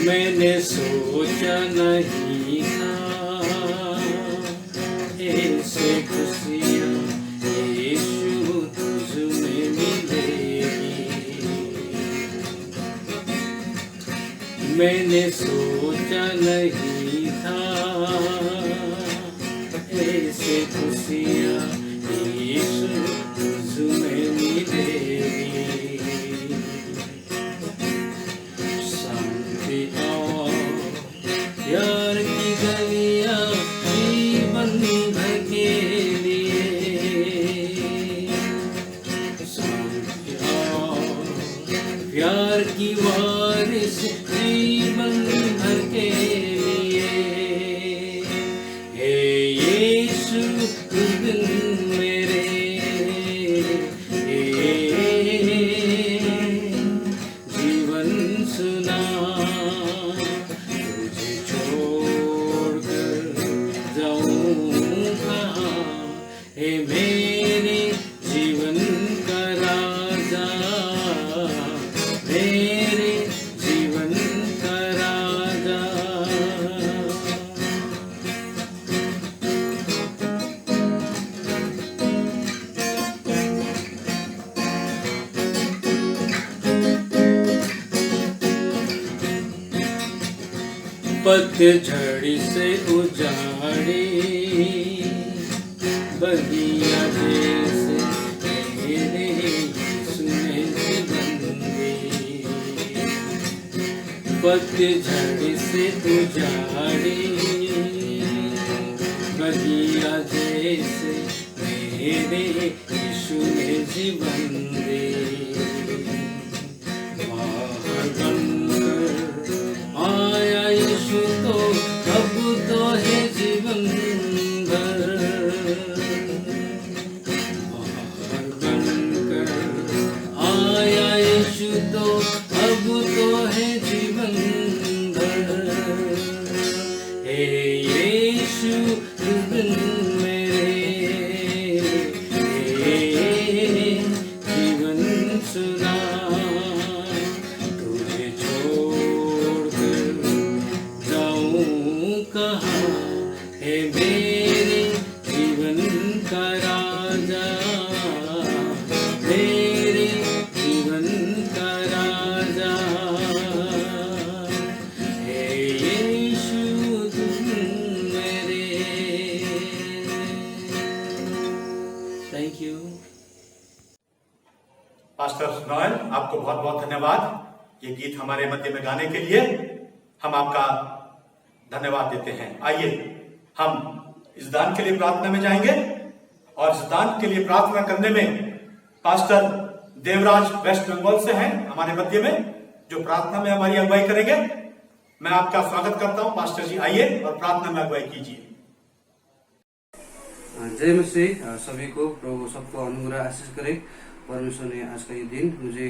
मैंने सोचा नहीं था ऐसे खुशियाँ यीशु तुझ में मिलेगी। मैंने सोचा नहीं था ऐसे खुशियाँ यीशु तुझ में मिलेगी। प्यार की गलियां जीवन भर के लिए, प्यार की वारिस जीवन भर के लिए। हे यीशु तुझ बिन मेरे जीवन सुना। हे मेरे जीवन का राजा, मेरे जीवन का राजा। पतझड़ से उजाड़ी बगिया जैसे मेरे यीशु ने जीवन दी। पतझड़ से उजाड़ी बगिया जैसे मेरे यीशु ने जीवन दी। बाहर बनकर आया यीशु तो अब तो है जीवन भर। बाहर बनकर आया यीशु तो अब तो है जीवन भर। हे यीशु तुझ बिन मेरे जीवन सुना। तुझे छोड़कर जाऊं कहाँ, हे मेरे जीवन का राजा, मेरे जीवन का राजा। हे यीशु तुम मेरे। Thank you. पास्टर नोएल, आपको बहुत बहुत धन्यवाद ये गीत हमारे मध्य में गाने के लिए। हम आपका धन्यवाद देते हैं। आइए हम इस दान के लिए प्रार्थना में जाएंगे, और इस दान के लिए प्रार्थना करने में पास्टर देवराज वेस्ट बंगाल से हैं हमारे मध्य में, जो प्रार्थना में हमारी अगुवाई करेंगे। मैं आपका स्वागत करता हूं। पास्टर जी आइए और प्रार्थना में अगुवाई कीजिए। जय मसीह सभी को, प्रभु सबको अनुग्रह आशीष करे। परमेश्वर ने आज का ये दिन मुझे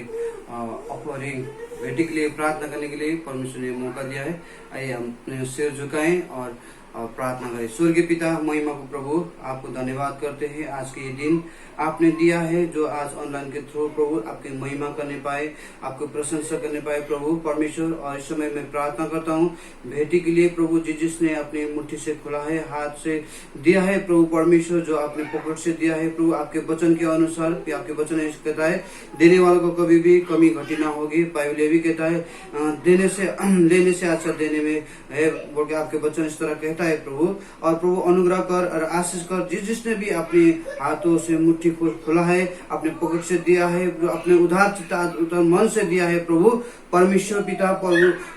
ऑफरिंग बेटी के लिए प्रार्थना करने के लिए परमेश्वर ने मौका दिया है। आइए हम अपने सिर झुकाएं और प्रार्थना करें। स्वर्गीय पिता, महिमा को प्रभु आपको धन्यवाद करते हैं। आज के ये दिन आपने दिया है, जो आज ऑनलाइन के थ्रू प्रभु आपकी महिमा करने पाए, आपको प्रशंसा करने पाए प्रभु परमेश्वर। और इस समय मैं प्रार्थना करता हूँ बेटी के लिए प्रभु, जिसने अपनी मुट्ठी से खुला है, हाथ से दिया है प्रभु परमेश्वर, जो आपने पॉकेट से दिया है प्रभु, आपके वचन के अनुसार। आपके वचन कहता है देने वालों को कभी भी कमी घटी ना होगी। बाइबल भी कहता है देने से लेने से अच्छा देने में है बोल के आपके वचन इस तरह कहता है प्रभु। और प्रभु अनुग्रह कर और आशीष कर, जिसने भी अपने हाथों से मुट्ठी खुला है, अपने पॉकेट से दिया है, अपने उधार चित्ता मन से दिया है प्रभु परमेश्वर पिता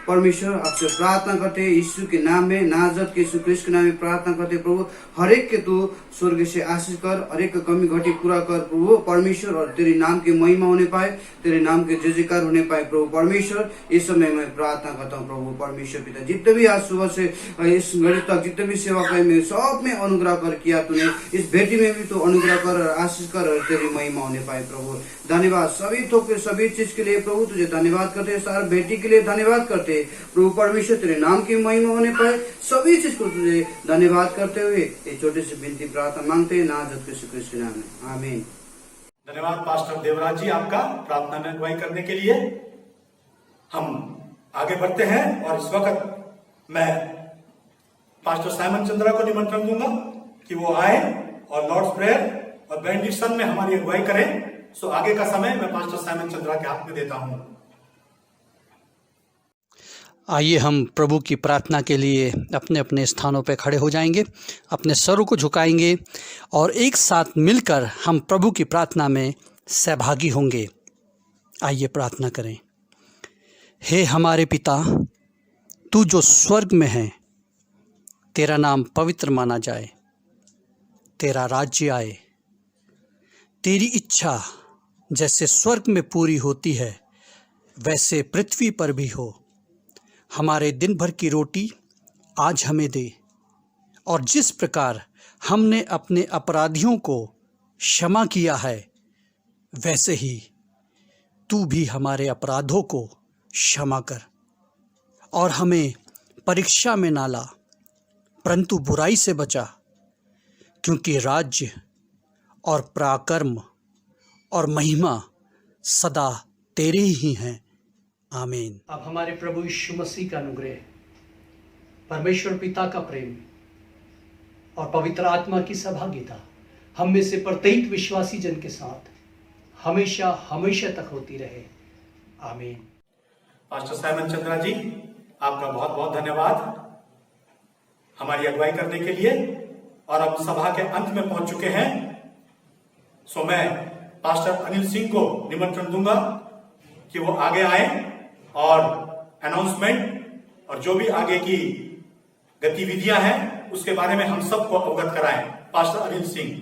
परमेश्वर, आपसे प्रार्थना करते यीशु के नाम में, नाजरत के यीशु क्रिस्ट के नाम में प्रार्थना करते प्रभु। हर एक के तू स्वर्ग से आशीष कर, हर एक कमी घटी पूरा कर प्रभु परमेश्वर, और तेरे नाम की महिमा होने पाए, तेरे नाम के जय जयकार होने पाए प्रभु परमेश्वर। इस समय मैं प्रार्थना करता हूँ प्रभु परमेश्वर पिता, जितने भी आज सुबह से इस घड़ी तक जितने भी सेवा कर में सब में अनुग्रह कर किया तूने, इस बेटी में भी तो अनुग्रह कर और आशीष कर और तेरी महिमा होने पाए प्रभु। धन्यवाद सभी थोक सभी चीज के लिए प्रभु, तुझे धन्यवाद करते, सारे बेटी के लिए धन्यवाद करते प्रभु परमेश्वर, तेरे नाम की महिमा होने पाए, सभी चीज को तुझे धन्यवाद करते हुए ये छोटी सी विनती प्रार्थना मांगते हैं नाजरत के यीशु क्रिस्ट के नाम में, आमीन। धन्यवाद पास्टर देवराज जी आपका प्रार्थना में अगुवाई करने के लिए। हम आगे बढ़ते हैं और इस वक्त मैं पास्टर साइमन चंद्रा को निमंत्रण दूंगा कि वो आए और लॉर्ड्स प्रेयर और बेनेडिक्शन में हमारी अगुवाई करें। सो आगे का समय मैं पास्टर साइमन चंद्रा के हाथ में देता हूं। आइए हम प्रभु की प्रार्थना के लिए अपने अपने स्थानों पर खड़े हो जाएंगे, अपने सरों को झुकाएंगे और एक साथ मिलकर हम प्रभु की प्रार्थना में सहभागी होंगे। आइए प्रार्थना करें। हे हमारे पिता, तू जो स्वर्ग में है, तेरा नाम पवित्र माना जाए, तेरा राज्य आए, तेरी इच्छा जैसे स्वर्ग में पूरी होती है वैसे पृथ्वी पर भी हो। हमारे दिन भर की रोटी आज हमें दे, और जिस प्रकार हमने अपने अपराधियों को क्षमा किया है, वैसे ही तू भी हमारे अपराधों को क्षमा कर, और हमें परीक्षा में ना ला, परंतु बुराई से बचा, क्योंकि राज्य और पराक्रम और महिमा सदा तेरे ही हैं, आमीन। अब हमारे प्रभु यीशु मसीह का अनुग्रह, परमेश्वर पिता का प्रेम और पवित्र आत्मा की सहभागिता हम में से प्रत्येक विश्वासी जन के साथ हमेशा हमेशा तक होती रहे, आमीन। पास्टर साइमन चंद्रा जी आपका बहुत बहुत धन्यवाद हमारी अगुवाई करने के लिए। और अब सभा के अंत में पहुंच चुके हैं। सो मैं पास्टर अनिल सिंह को निमंत्रण दूंगा कि वो आगे आए और अनाउंसमेंट और जो भी आगे की गतिविधियां हैं उसके बारे में हम सबको अवगत कराएं। पास्टर अनिल सिंह।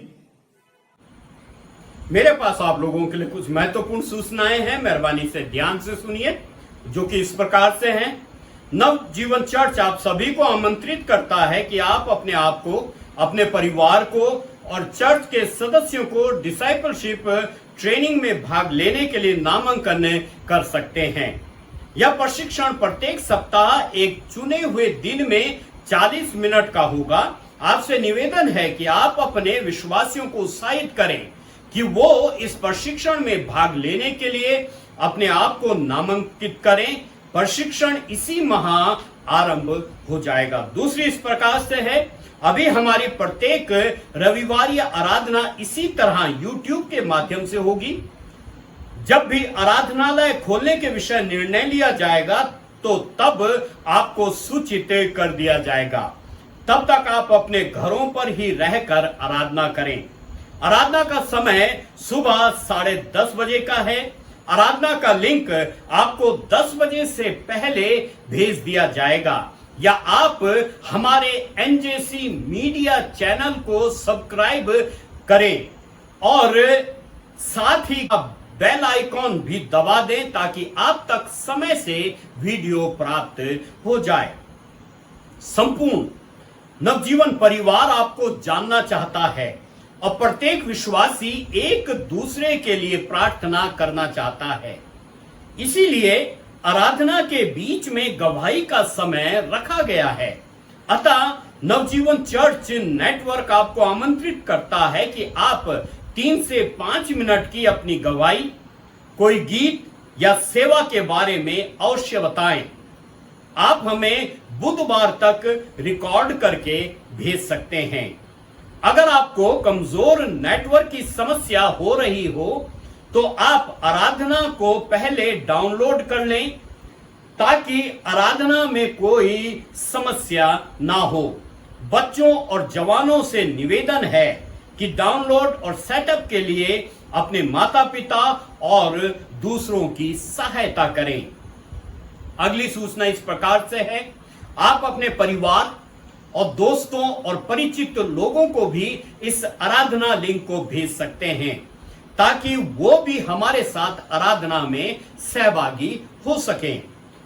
मेरे पास आप लोगों के लिए कुछ महत्वपूर्ण सूचनाएं हैं, मेहरबानी से ध्यान से सुनिए, जो कि इस प्रकार से हैं। नव जीवन चर्च आप सभी को आमंत्रित करता है कि आप अपने आप को, अपने परिवार को और चर्च के सदस्यों को डिसाइपलशिप ट्रेनिंग में भाग लेने के लिए नामांकन कर सकते हैं। यह प्रशिक्षण प्रत्येक सप्ताह एक चुने हुए दिन में 40 मिनट का होगा। आपसे निवेदन है कि आप अपने विश्वासियों को उत्साहित करें कि वो इस प्रशिक्षण में भाग लेने के लिए अपने आप को नामांकित करें। प्रशिक्षण इसी माह आरंभ हो जाएगा। दूसरी इस प्रकार से है, अभी हमारी प्रत्येक रविवार या आराधना इसी तरह YouTube के माध्यम से होगी। जब भी आराधनालय खोलने के विषय निर्णय लिया जाएगा तो तब आपको सूचित कर दिया जाएगा। तब तक आप अपने घरों पर ही रहकर आराधना करें। आराधना का समय सुबह 10:30 बजे का है। आराधना का लिंक आपको 10 बजे से पहले भेज दिया जाएगा, या आप हमारे एनजेसी मीडिया चैनल को सब्सक्राइब करें और साथ ही बेल आइकॉन भी दबा दें ताकि आप तक समय से वीडियो प्राप्त हो जाए। संपूर्ण नवजीवन परिवार आपको जानना चाहता है और प्रत्येक विश्वासी एक दूसरे के लिए प्रार्थना करना चाहता है। इसीलिए आराधना के बीच में गवाही का समय रखा गया है। अतः नवजीवन चर्च नेटवर्क आपको आमंत्रित करता है कि आप 3 से 5 मिनट की अपनी गवाही, कोई गीत या सेवा के बारे में अवश्य बताएं। आप हमें बुधवार तक रिकॉर्ड करके भेज सकते हैं। अगर आपको कमजोर नेटवर्क की समस्या हो रही हो तो आप आराधना को पहले डाउनलोड कर लें ताकि आराधना में कोई समस्या ना हो। बच्चों और जवानों से निवेदन है कि डाउनलोड और सेटअप के लिए अपने माता पिता और दूसरों की सहायता करें। अगली सूचना इस प्रकार से है, आप अपने परिवार और दोस्तों और परिचित लोगों को भी इस आराधना लिंक को भेज सकते हैं ताकि वो भी हमारे साथ आराधना में सहभागी हो सकें।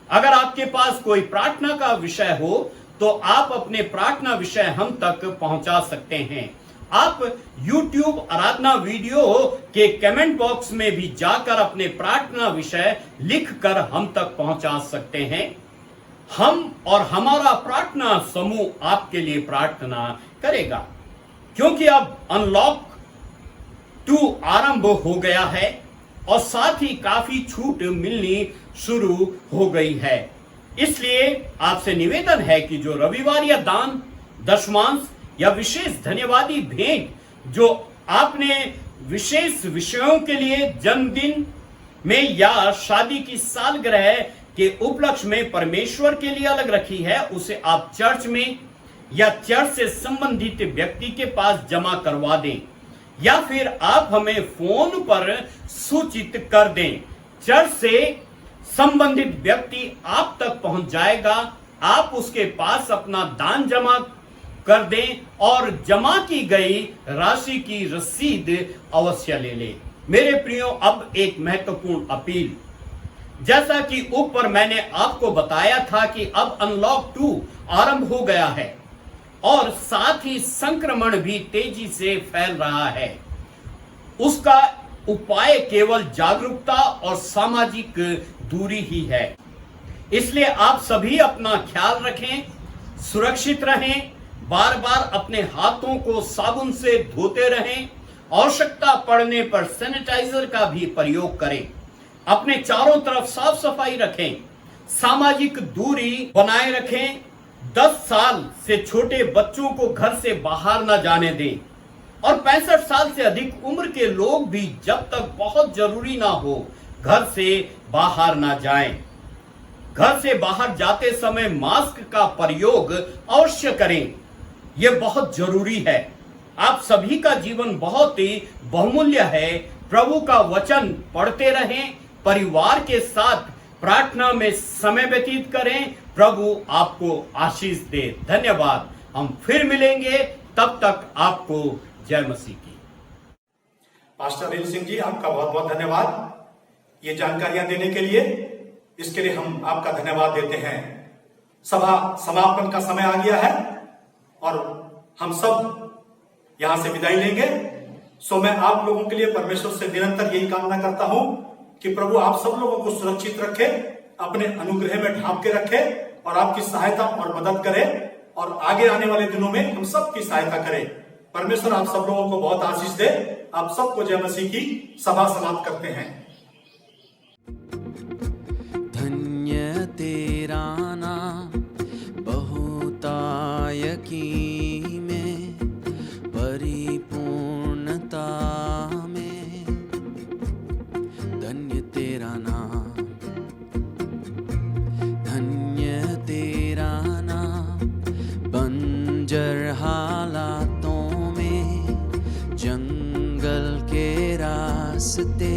अगर आपके पास कोई प्रार्थना का विषय हो तो आप अपने प्रार्थना विषय हम तक पहुंचा सकते हैं। आप YouTube आराधना वीडियो के कमेंट बॉक्स में भी जाकर अपने प्रार्थना विषय लिखकर हम तक पहुंचा सकते हैं। हम और हमारा प्रार्थना समूह आपके लिए प्रार्थना करेगा, क्योंकि अब अनलॉक 2 आरंभ हो गया है और साथ ही काफी छूट मिलनी शुरू हो गई है। इसलिए आपसे निवेदन है कि जो रविवार या दान, दशमांश या विशेष धन्यवादी भेंट जो आपने विशेष विषयों के लिए जन्मदिन में या शादी की सालगिरह के उपलक्ष्य में परमेश्वर के लिए अलग रखी है, उसे आप चर्च में या चर्च से संबंधित व्यक्ति के पास जमा करवा दें या फिर आप हमें फोन पर सूचित कर दें। चर्च से संबंधित व्यक्ति आप तक पहुंच जाएगा। आप उसके पास अपना दान जमा कर दें और जमा की गई राशि की रसीद अवश्य ले लें। मेरे प्रियो, अब एक महत्वपूर्ण अपील, जैसा कि ऊपर मैंने आपको बताया था कि अब अनलॉक 2 आरंभ हो गया है और साथ ही संक्रमण भी तेजी से फैल रहा है। उसका उपाय केवल जागरूकता और सामाजिक दूरी ही है। इसलिए आप सभी अपना ख्याल रखें, सुरक्षित रहें, बार बार अपने हाथों को साबुन से धोते रहें, आवश्यकता पड़ने पर सैनिटाइजर का भी प्रयोग करें, अपने चारों तरफ साफ सफाई रखें, सामाजिक दूरी बनाए रखें, 10 साल से छोटे बच्चों को घर से बाहर न जाने दें और 65 साल से अधिक उम्र के लोग भी जब तक बहुत जरूरी ना हो घर से बाहर ना जाएं। घर से बाहर जाते समय मास्क का प्रयोग अवश्य करें, यह बहुत जरूरी है। आप सभी का जीवन बहुत ही बहुमूल्य है। प्रभु का वचन पढ़ते रहें, परिवार के साथ प्रार्थना में समय व्यतीत करें। प्रभु आपको आशीष दे। धन्यवाद। हम फिर मिलेंगे, तब तक आपको जय मसीह की। पास्टर रील सिंह जी, आपका बहुत बहुत धन्यवाद ये जानकारियां देने के लिए। इसके लिए हम आपका धन्यवाद देते हैं। सभा समापन का समय आ गया है और हम सब यहां से विदाई लेंगे। सो मैं आप लोगों के लिए परमेश्वर से निरंतर यही कामना करता हूं कि प्रभु आप सब लोगों को सुरक्षित रखे, अपने अनुग्रह में ढांप के रखे और आपकी सहायता और मदद करे और आगे आने वाले दिनों में हम सबकी सहायता करे। परमेश्वर आप सब लोगों को बहुत आशीष दे। आप सबको जय मसीह की। सभा समाप्त करते हैं। धन्य तेरा नाम बहुतायकी में, परिपूर्णता में। धन्य तेरा नाम, धन्य तेरा नाम। बंजर हालातों में, जंगल के रास्ते